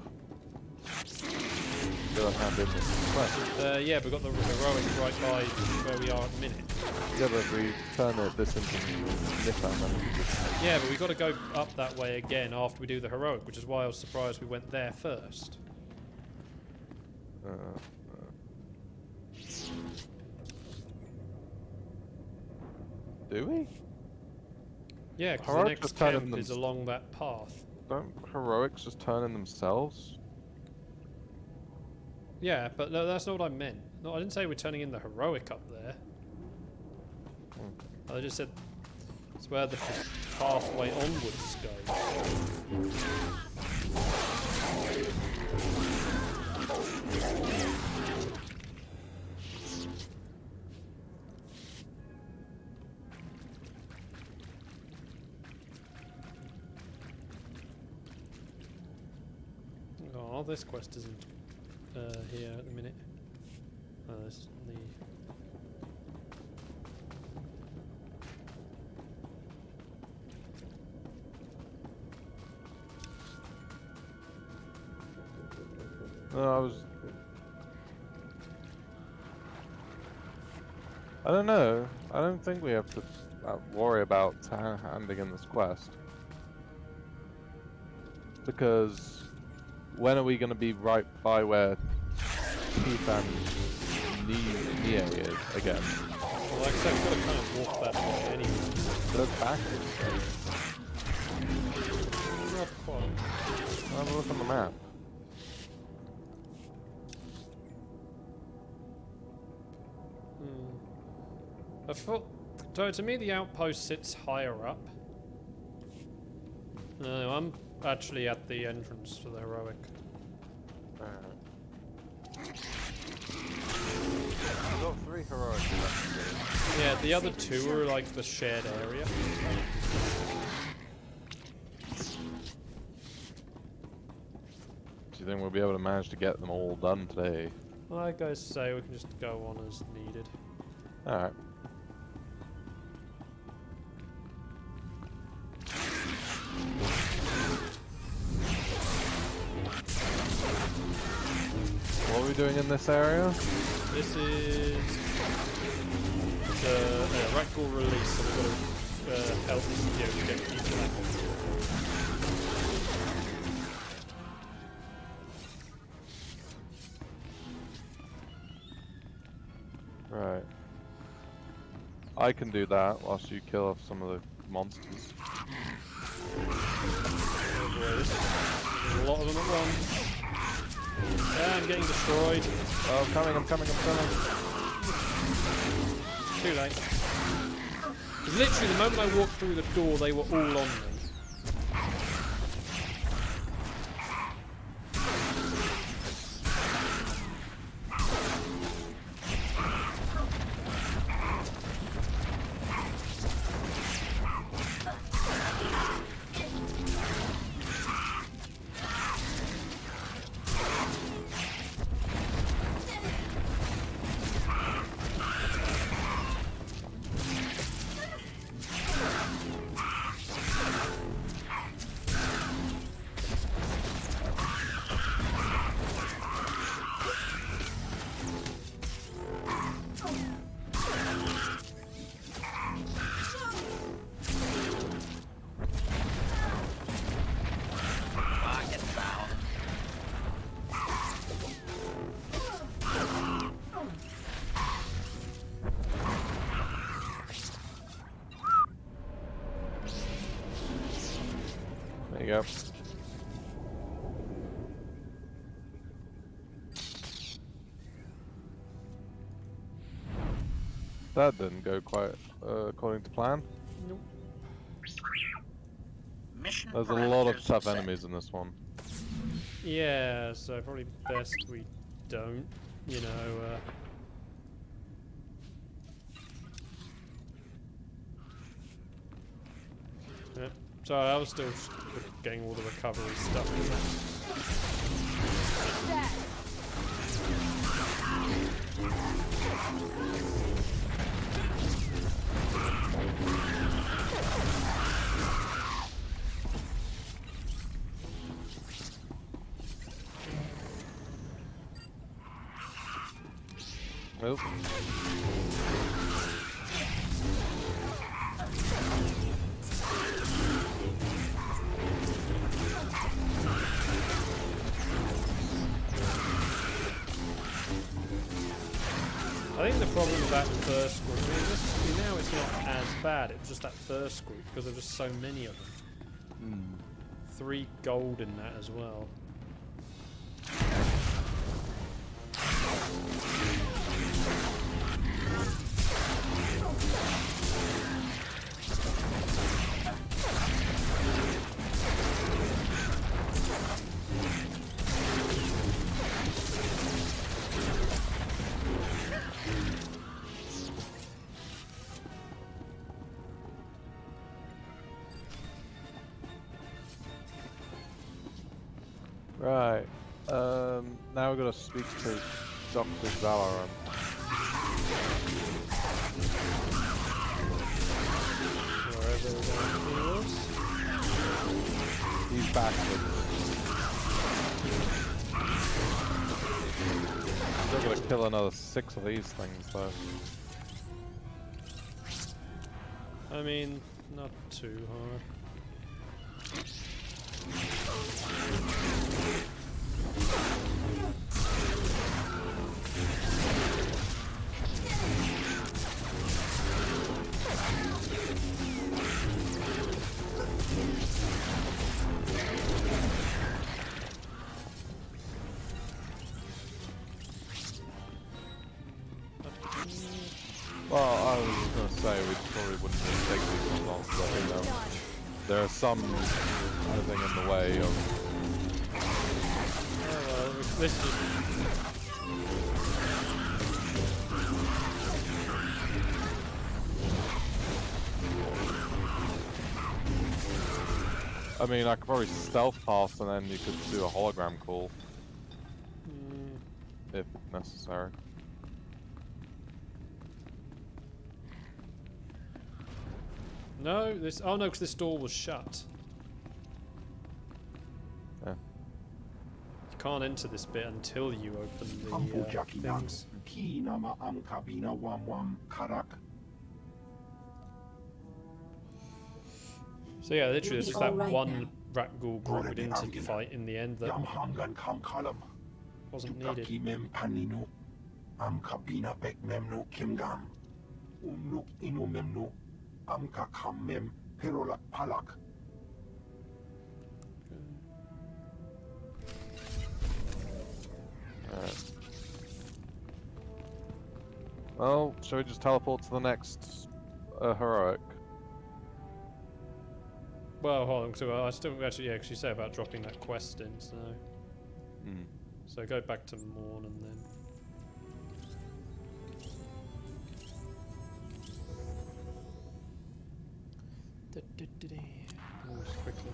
Yeah, we've got the heroic right by where we are at the minute. Yeah, but if we turn this into Nifan, then we just... Yeah, but we've got to go up that way again after we do the heroic, which is why I was surprised we went there first. Do we? Yeah, because the next camp is along that path. Don't heroics just turn in themselves? Yeah, but no, that's not what I meant. No, I didn't say we're turning in the heroic up there. I just said it's where the pathway onwards goes. Oh, this quest isn't here at the minute. Oh, this is No, I don't know. I don't think we have to worry about handing in this quest. Because when are we going to be right by where Keith and Nia is again? Well, like I said, we've got to kind of walk that way anyway. But it's backwards, right? Not quite. Have a look on the map. I thought, so to me the outpost sits higher up. No, I'm actually at the entrance to the heroic. We've got 3 heroics left. Yeah, the other 2 are like the shared area. Do you think we'll be able to manage to get them all done today? Like I say, we can just go on as needed. Alright. What are we doing in this area? This is the rectal release, so we've got to help you get people back. Right. I can do that whilst you kill off some of the monsters. Oh boy, there's a lot of them at once. Yeah, I'm getting destroyed. Oh, I'm coming. Too late. Because literally, the moment I walked through the door, they were all on me. There you go. That didn't go quite according to plan. Nope. Mission There's a lot of parameters tough set. enemies in this one. Yeah, so probably best we don't, you know. Yeah. Sorry, I was still getting all the recovery stuff. Nope. I think the problem with that first group, I mean, now it's not as bad, it was just that first group because there were just so many of them. 3 gold in that as well. Right. Now we're gonna speak to Dr. Zalaran. Wherever he was. He's backwards. Still gonna kill another 6 of these things though. I mean, not too hard. Well, I was gonna say we probably wouldn't really take these as long because I think there are some thing in the way of. Oh well, this is. I mean, I could probably stealth pass and then you could do a hologram call. If necessary. No, this. Oh no, because this door was shut. Yeah. You can't enter this bit until you open the things. So yeah, literally, it's just that one Rakghoul group we didn't fight in the end that wasn't needed. Umnuk inumemnu. Amka kammem. Perolak palak. Alright. Well, shall we just teleport to the next heroic? Well, hold on, so I still actually, yeah, because you say about dropping that quest in, so. So go back to Morn and then. Just quickly.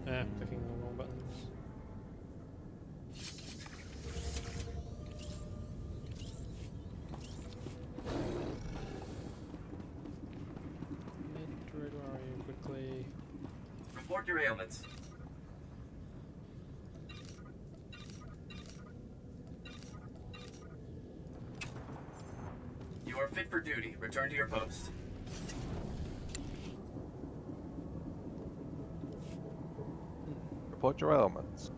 Clicking the wrong buttons. Where are you? Quickly. Report your ailments. You are fit for duty. Return to your post. Report your ailments.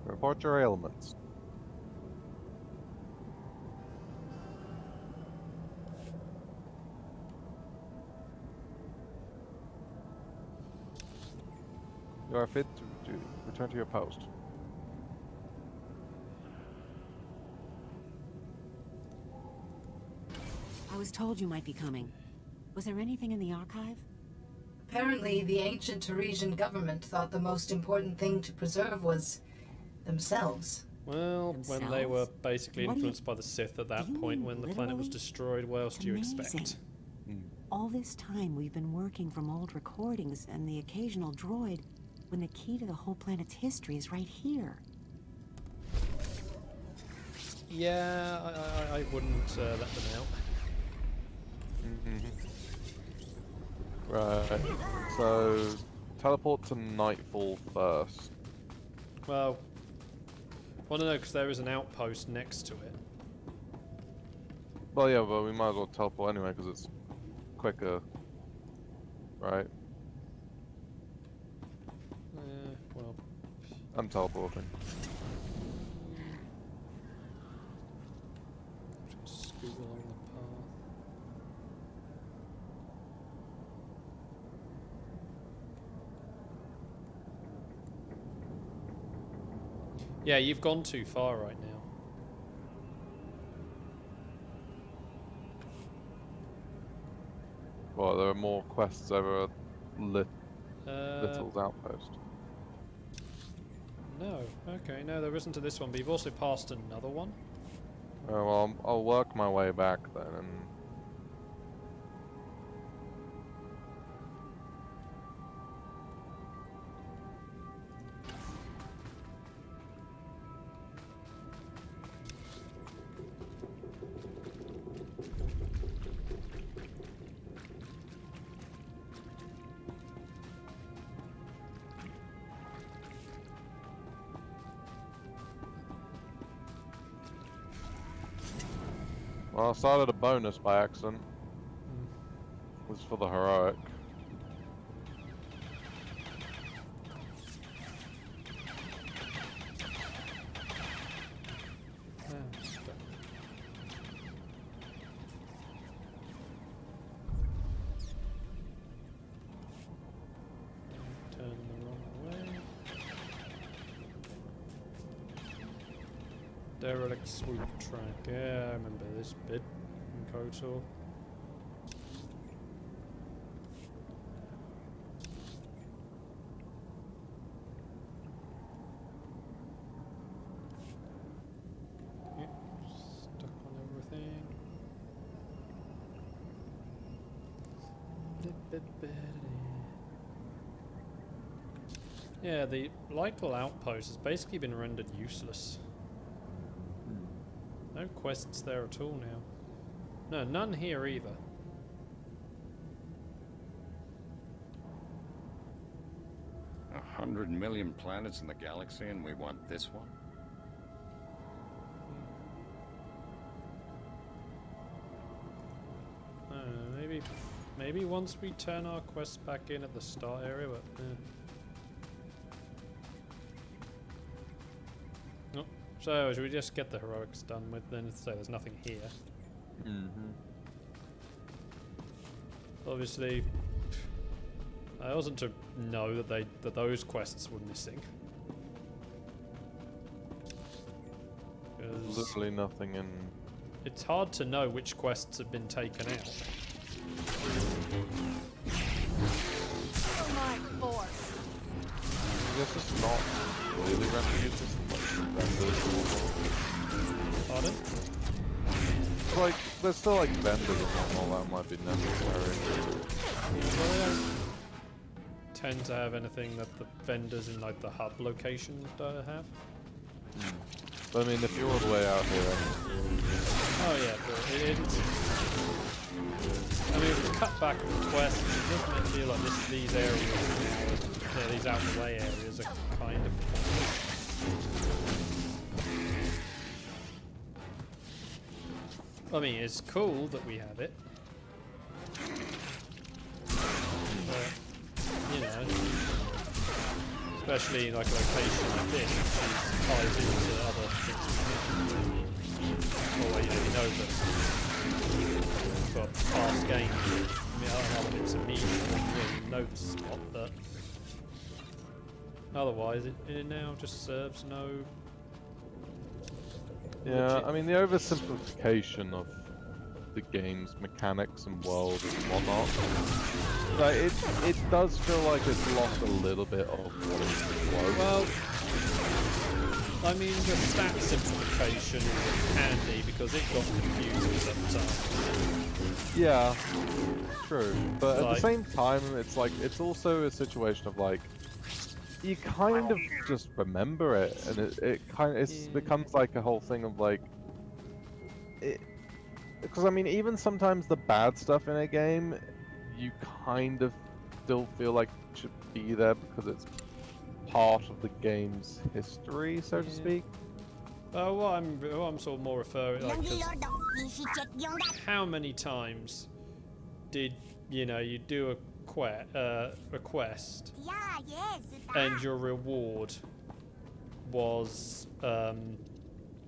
Report your ailments. You are fit to return to your post. I was told you might be coming. Was there anything in the archive? Apparently, the ancient Tarisian government thought the most important thing to preserve was themselves. Well, when they were basically influenced by the Sith at that point when the planet was destroyed, what else do you expect? All this time we've been working from old recordings and the occasional droid, when the key to the whole planet's history is right here. Yeah, I wouldn't let them out. Right, so teleport to Nightfall first. Well, no, because there is an outpost next to it. Well, yeah, but we might as well teleport anyway because it's quicker, right? Well, I'm teleporting. Just scoot along the path. Yeah, you've gone too far right now. Well, there are more quests over Little's outpost. No, okay, no, there isn't to this one, but you've also passed another one. Oh, well, I'll work my way back then and... Well, I started a bonus by accident. It was for the heroic. Turn the wrong way. Derelict swoop track. Yeah, I remember this bit in KOTOR. Yep, stuck on everything. Yeah, the Lytle outpost has basically been rendered useless. No quests there at all now. No, none here either. A 100 million planets in the galaxy and we want this one? Maybe once we turn our quests back in at the start area, but oh, so should we just get the heroics done with then? So there's nothing here. Obviously, I wasn't to know that those quests were missing. There's literally nothing in. It's hard to know which quests have been taken out. I guess it's not really refugees, it's like vendors. Pardon? It's like, there's still like vendors and whatnot that might be necessary. Well, they don't tend to have anything that the vendors in like the hub location don't have. But I mean, if you're all the way out here, oh yeah, but it's. I mean, if we cut back the quests, it does make me feel like these areas now, these out of the way areas are kind of pointless. I mean, it's cool that we have it. But, you know, especially like a location like this, which ties into other things. Or, you know that got past games. I mean, I don't know if it's immediate, I don't really know the spot, but otherwise it now just serves no. yeah, I mean the oversimplification of the game's mechanics and world and whatnot. Like it does feel like it's lost a little bit of what it was. Well, I mean the stat simplification is handy because it got confusing sometimes. Yeah, true. But at the same time, it's like it's also a situation of like you kind of just remember it, and it becomes like a whole thing of like it. Because I mean, even sometimes the bad stuff in a game, you kind of still feel like it should be there because it's part of the game's history, so to speak. What I'm sort of more referring like, how many times did you do a quest and your reward was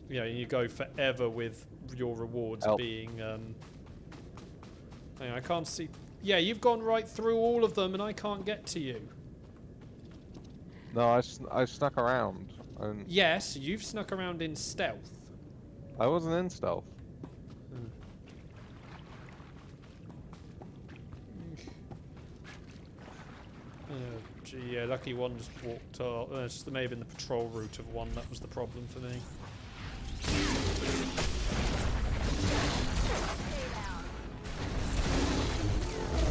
you go forever with your rewards being hang on, I can't see. Yeah, you've gone right through all of them and I can't get to you. No, I snuck around. And yes, you've snuck around in stealth. I wasn't in stealth. Gee, yeah, lucky one just walked off. It's maybe in the patrol route of one that was the problem for me.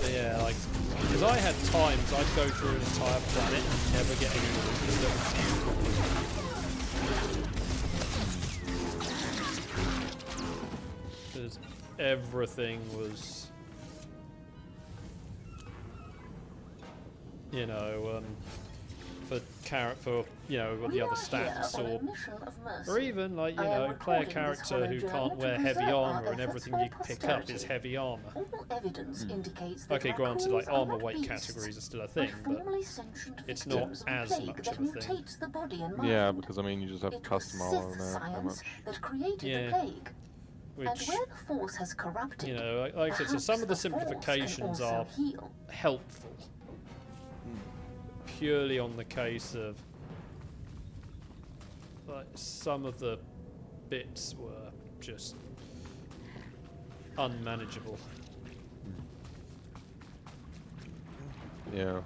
But yeah, like, because I had times I'd go through an entire planet and never get any because everything was, for the other stats, or even like play a character who can't wear heavy armor and everything you pick up is heavy armor. Okay, granted, like armor weight categories are still a thing, but it's not as much of a thing. Yeah, because I mean you just have custom armor there, pretty much. Yeah. Which, like I said, so some of the simplifications are helpful. Purely on the case of like some of the bits were just unmanageable. Yeah.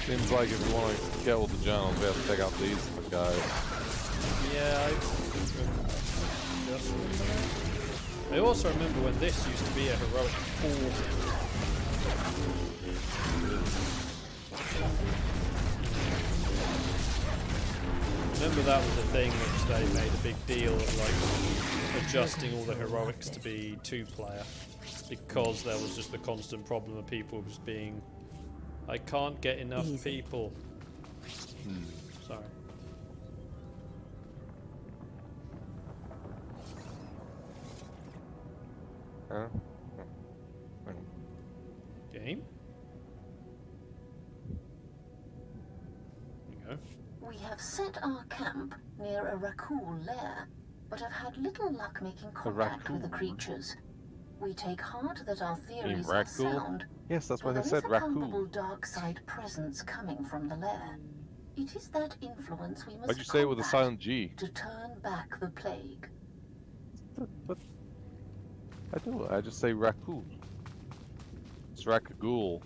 Seems like if you want to get all the journals, we have to take out these guys. Yeah, I also remember when this used to be a heroic 40. Remember that was the thing which they made a big deal of, like adjusting all the heroics to be 2-player because there was just the constant problem of people just being, I can't get enough people. Sorry. Game? There you go. We have set our camp near a raccoon lair, but have had little luck making contact with the creatures. We take heart that our theories are sound. Yes, that's why There they said is a palpable raccoon. dark side presence coming from the lair. It is that influence we must Why'd you say it with a combat silent G? to turn back the plague. But I just say raccoon. It's raccoon.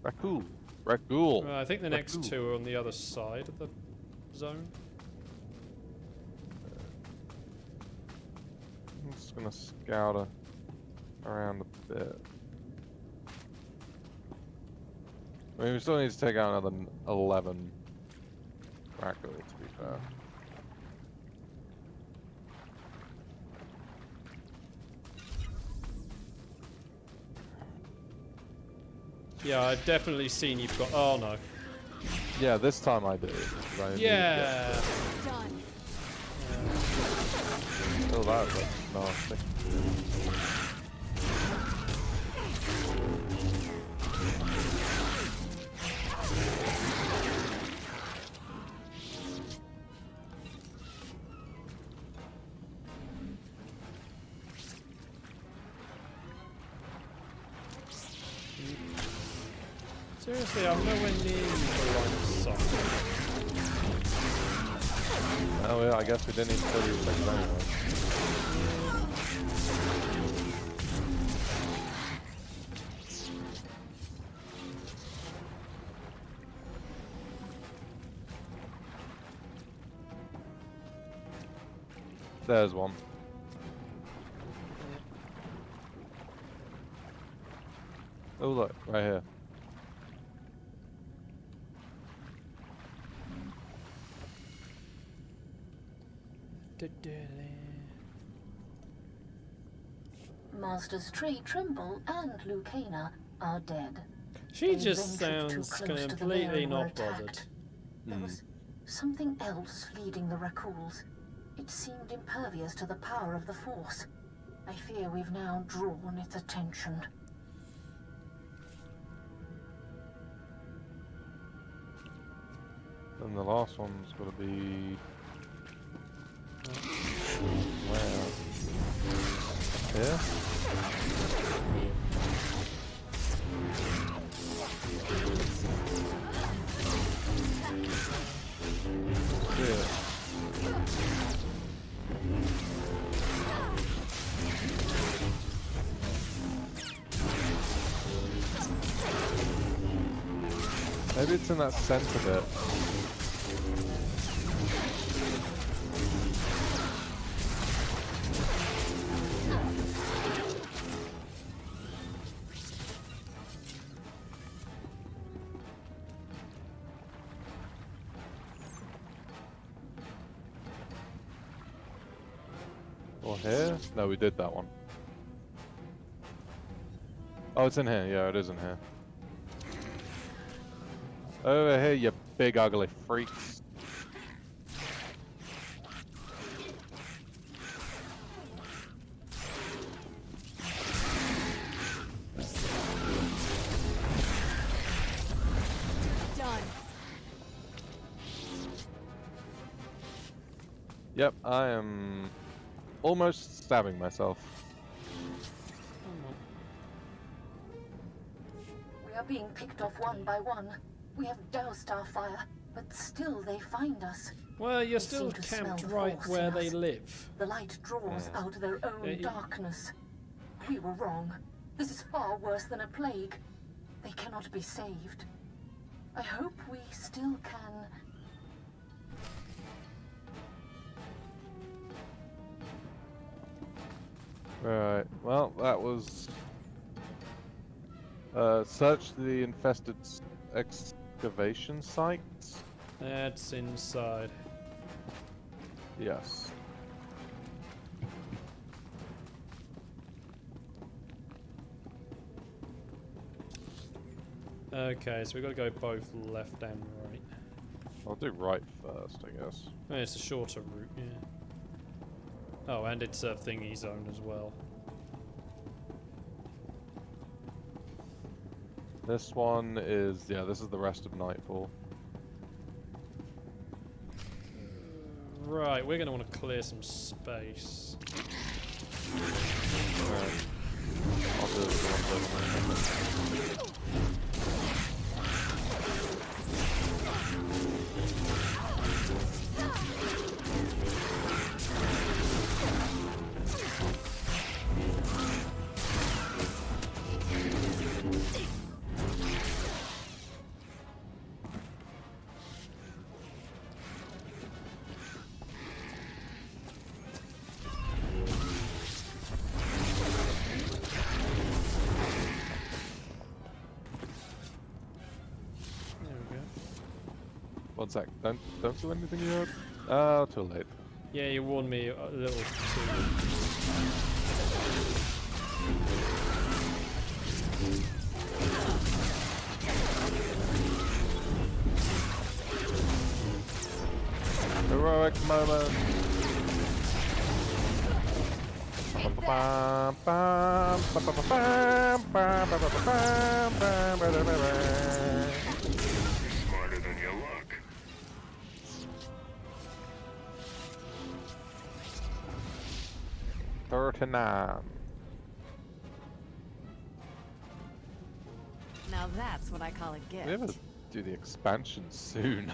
Raccoon. Raccoon. I think the next two are on the other side of the zone. I'm just gonna scout around a bit. I mean, we still need to take out another 11 raccoon, to be fair. Yeah, I've definitely seen you've got. Oh no. Yeah, this time I do. Yeah. Done. Oh, that was nasty. Seriously, I'm nowhere near the right side. Oh yeah, I guess we didn't even kill these things anyway. There's one. Oh look, right here. Masters Tree Trimble and Lucana are dead. She They just ventured too sounds close to the completely lair and were not bothered. attacked. There was something else leading the raccoons. It seemed impervious to the power of the Force. I fear we've now drawn its attention. And the last one's gotta be... Where? Here? Maybe it's in that center bit. Or here? No, we did that one. Oh, it's in here. Yeah, it is in here. Over here, you big ugly freaks. Done. Yep, I am almost stabbing myself. We are being picked off one by one. We have doused our fire, but still they find us. Well, you're They still seem to smell camped the right Force where in they us. live. The light draws out their own darkness. We were wrong. This is far worse than a plague. They cannot be saved. I hope we still can. Right, well, that was... search the infested excavation sites? That's inside. Yes. Okay, so we've got to go both left and right. I'll do right first, I guess. Oh, it's a shorter route, yeah. Oh, and it's a thingy zone as well. This one is, yeah, this is the rest of Nightfall. Right, we're going to want to clear some space. Right. I'll do this one. One sec. Don't do anything yet. Oh, too late. Yeah, you warned me a little too. Heroic moment. Smarter than your luck. $39. Now that's what I call a gift. We have to do the expansion soon.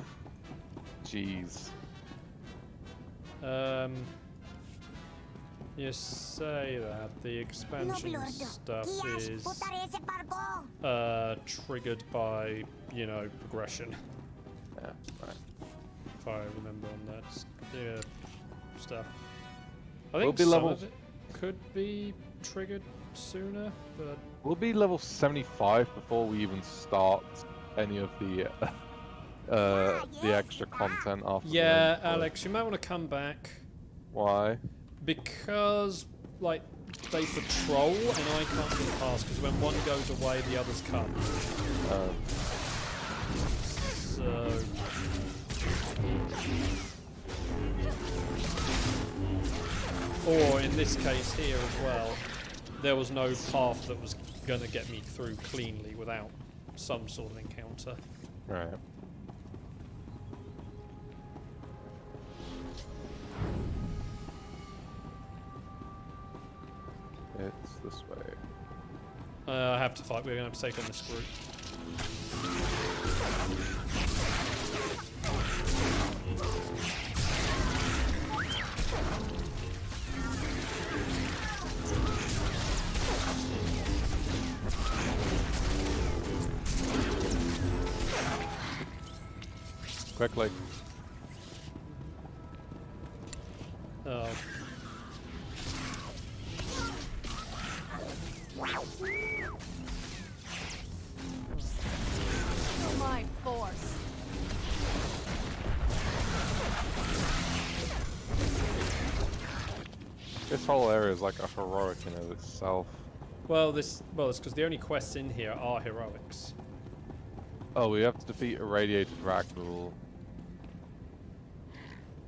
Jeez. You say that the expansion stuff is triggered by, you know, progression. Yeah, right. If I remember on that stuff. I We'll think be some level... of it could be triggered sooner, but We'll be level 75 before we even start any of the extra content after. yeah, Alex, you might want to come back. Why? Because, like, they patrol and I can't get past because when one goes away, the others come. So. Or in this case here as well, there was no path that was going to get me through cleanly without some sort of encounter. Right. It's this way. I have to fight. We're going to have to take on this group. Quickly. Oh. My force. This whole area is like a heroic in of itself. Well, it's because the only quests in here are heroics. Oh, we have to defeat irradiated Ragdoll.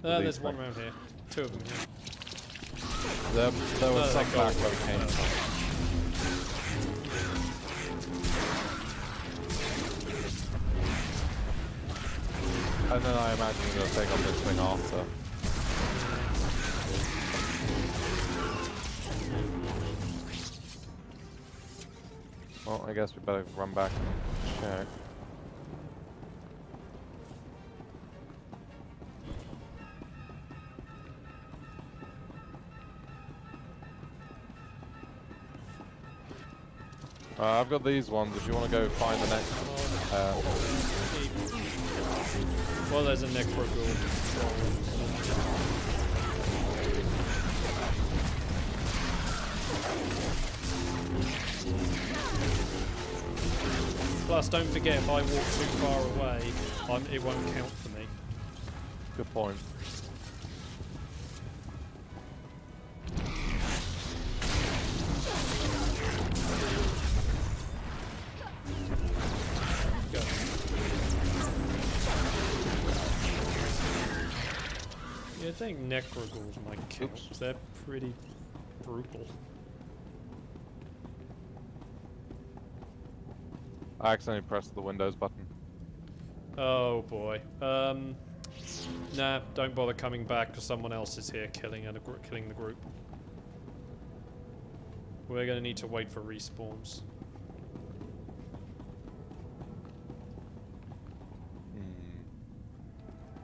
There's one around here. Two of them here. There was some back where we came from. And then I imagine we're going to take on this thing after. Well, I guess we better run back and check. I've got these ones if you want to go find the next one. Well, there's a Necroghoul. Plus, don't forget, if I walk too far away, it won't count for me. Good point. Go. Yeah, I think Necroghouls might count. They're pretty brutal. I accidentally pressed the Windows button. Oh boy. Nah, don't bother coming back because someone else is here killing the group. We're gonna need to wait for respawns.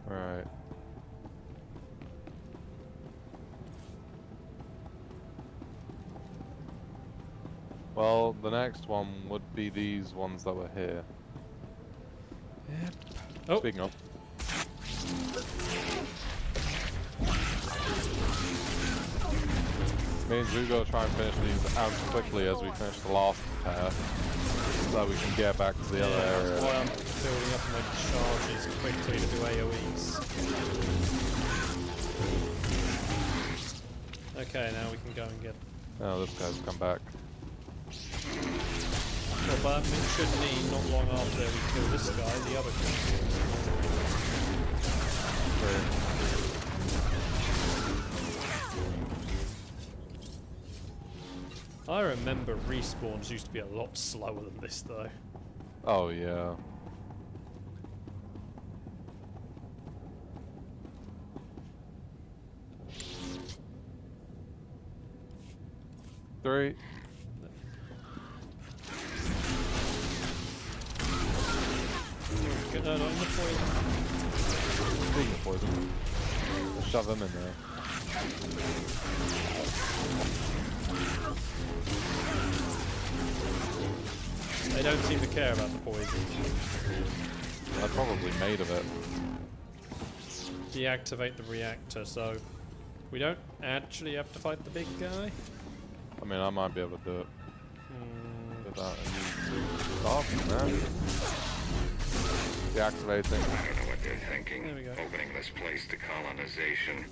Right. Well, the next one would be these ones that were here. Yep. Oh. Speaking of. Means we've got to try and finish these as quickly as we finish the last pair, so that we can get back to the other area. That's why I'm building up my charges quickly to do AoEs. Okay, now we can go and get... Oh, this guy's come back. Well, but it should mean not long after we kill this guy, the other guy. I remember respawns used to be a lot slower than this, though. Oh, yeah. Three. No, not in the poison. Speaking of poison, we'll shove them in there. They don't seem to care about the poison. They're probably made of it. Deactivate the reactor, so we don't actually have to fight the big guy. I mean, I might be able to do it without any stuff, man. Deactivating. I don't know what they're thinking. There we go. Opening this place to colonization.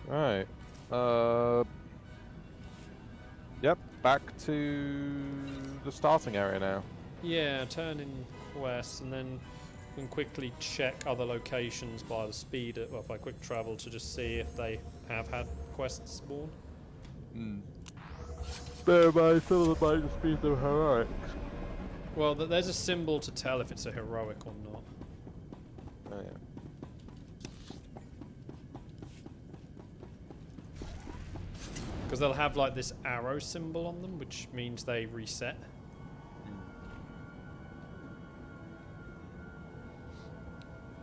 Right. Yep, back to the starting area now. Yeah, turn in quests and then we can quickly check other locations by the speed, well, by quick travel to just see if they have had quests spawn. Thereby, some of them might just be the heroics. Well, there's a symbol to tell if it's a heroic or not. Oh, yeah. Because they'll have like this arrow symbol on them, which means they reset.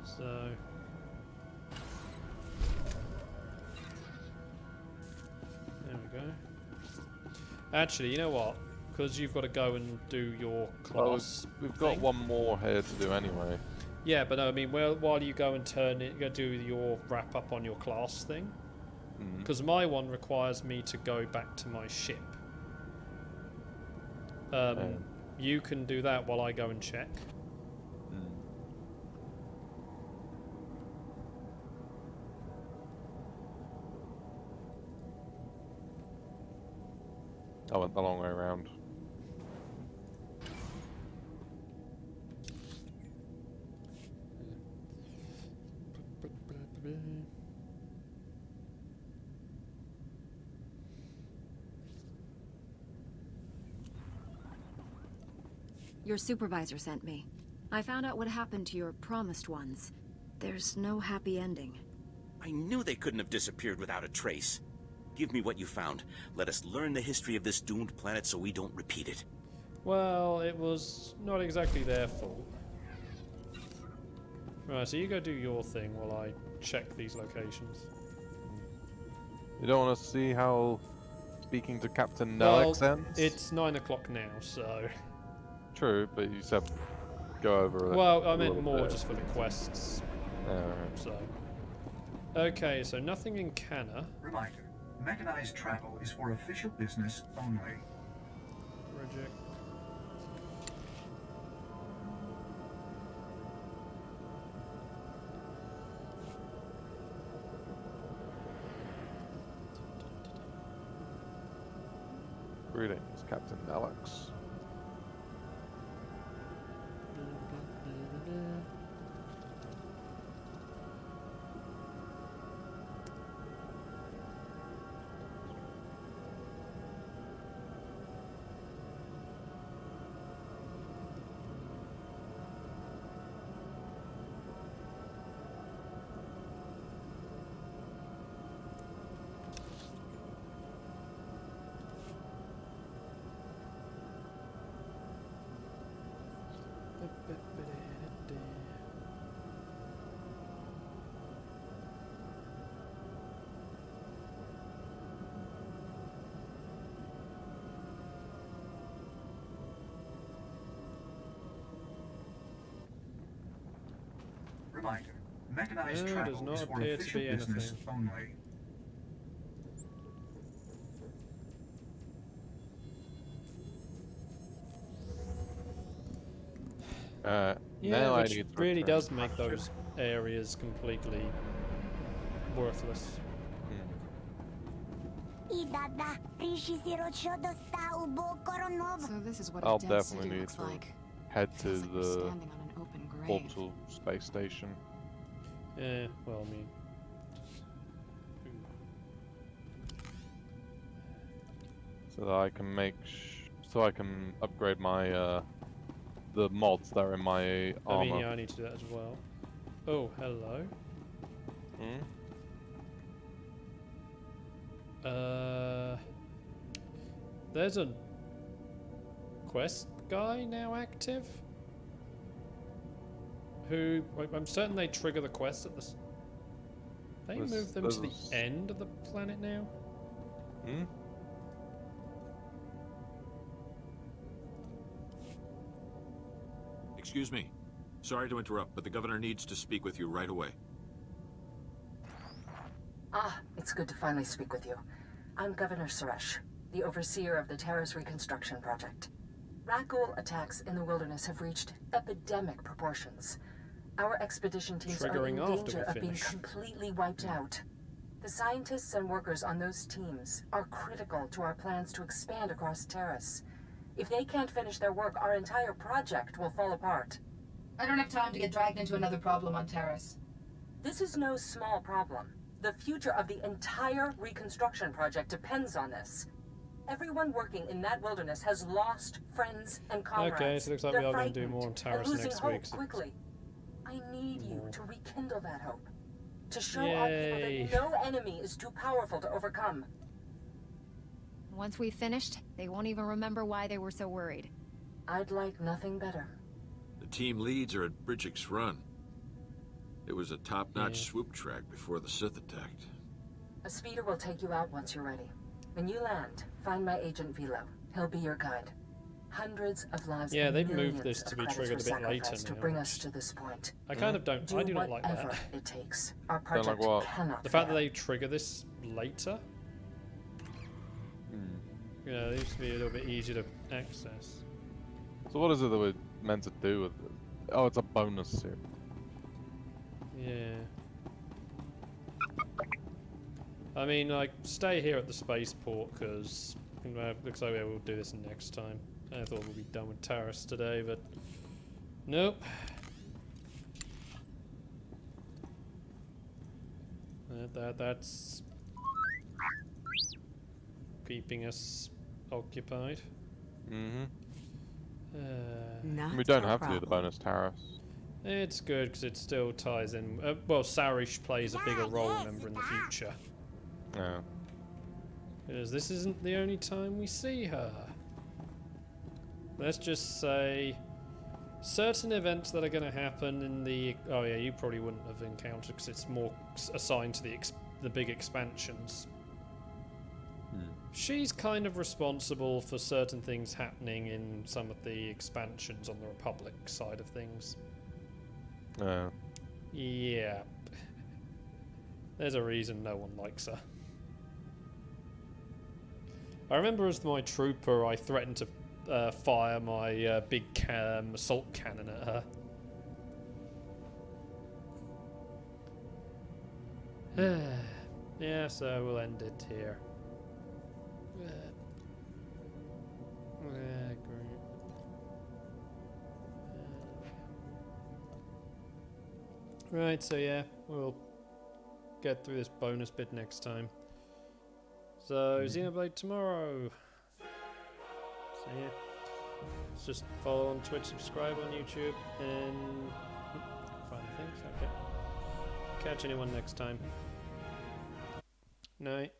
So... there we go. Actually, you know what? Because you've got to go and do your class. We've got one more here to do anyway. Yeah, but no, I mean, while you go and go do your wrap up on your class thing. Because my one requires me to go back to my ship. You can do that while I go and check. I went the long way around. Your supervisor sent me. I found out what happened to your promised ones. There's no happy ending. I knew they couldn't have disappeared without a trace. Give me what you found. Let us learn the history of this doomed planet so we don't repeat it. Well, it was not exactly their fault. Right, so you go do your thing while I check these locations. You don't want to see how speaking to Captain Nelix ends? It's 9 o'clock now, so... True, but you said go over it. Well, I meant more just for the quests. Right. So... okay, so nothing in Canna. Reminder, mechanized travel is for official business only. Reject. Greetings, Captain Alex. Reminder: mechanized No, travel does not is for appear to official be business anything. only. Yeah, now I which need to really return. does make those areas completely worthless. So this is what I'll a dead definitely city need looks to like. head to Feels like we're the standing on an open grave. orbital space station. Yeah, well, I mean, So that I can so I can upgrade my the mods that are in my armor. I mean, yeah, I need to do that as well. Oh, hello. There's a quest guy now active. Who I'm certain they trigger the quest at the. They move them to the end of the planet now. Excuse me. Sorry to interrupt, but the governor needs to speak with you right away. Ah, it's good to finally speak with you. I'm Governor Suresh, the overseer of the Taris Reconstruction Project. Rakghoul attacks in the wilderness have reached epidemic proportions. Our expedition teams are in danger of being completely wiped out. The scientists and workers on those teams are critical to our plans to expand across Taris. If they can't finish their work, our entire project will fall apart. I don't have time to get dragged into another problem on Taris. This is no small problem. The future of the entire reconstruction project depends on this. Everyone working in that wilderness has lost friends and comrades. Okay, so it looks like we are going to do more on Taris next week. Quickly. I need you to rekindle that hope. To show our people that no enemy is too powerful to overcome. Once we've finished, they won't even remember why they were so worried. I'd like nothing better. The team leads are at Bridges Run. It was a top-notch swoop track before the Sith attacked. A speeder will take you out once you're ready. When you land, find my agent Velo. He'll be your guide. Hundreds of lives. Yeah, they've moved this to be triggered a bit later now. To bring us to this point. I kind of don't. I do not like that. It takes. Our project cannot the fact that they trigger this later. Yeah, it used to be a little bit easier to access. So what is it that we're meant to do with it? Oh, it's a bonus series. Yeah. I mean, like, stay here at the spaceport because looks like we'll do this next time. I thought we'd be done with Taris today, but nope. That's keeping us occupied. We don't have to do the bonus Taris. It's good because it still ties in. Well, Sarish plays a bigger role, remember, in the future. Yeah. Because this isn't the only time we see her. Let's just say certain events that are going to happen in the... Oh yeah, you probably wouldn't have encountered because it's more assigned to the big expansions. She's kind of responsible for certain things happening in some of the expansions on the Republic side of things. Yeah. There's a reason no one likes her. I remember as my trooper, I threatened to fire my big assault cannon at her. Yeah, so we'll end it here. Right, so yeah, we'll get through this bonus bit next time. So, Xenoblade tomorrow. So yeah, let's just follow on Twitch, subscribe on YouTube, and find the things. Okay. Catch anyone next time. Night.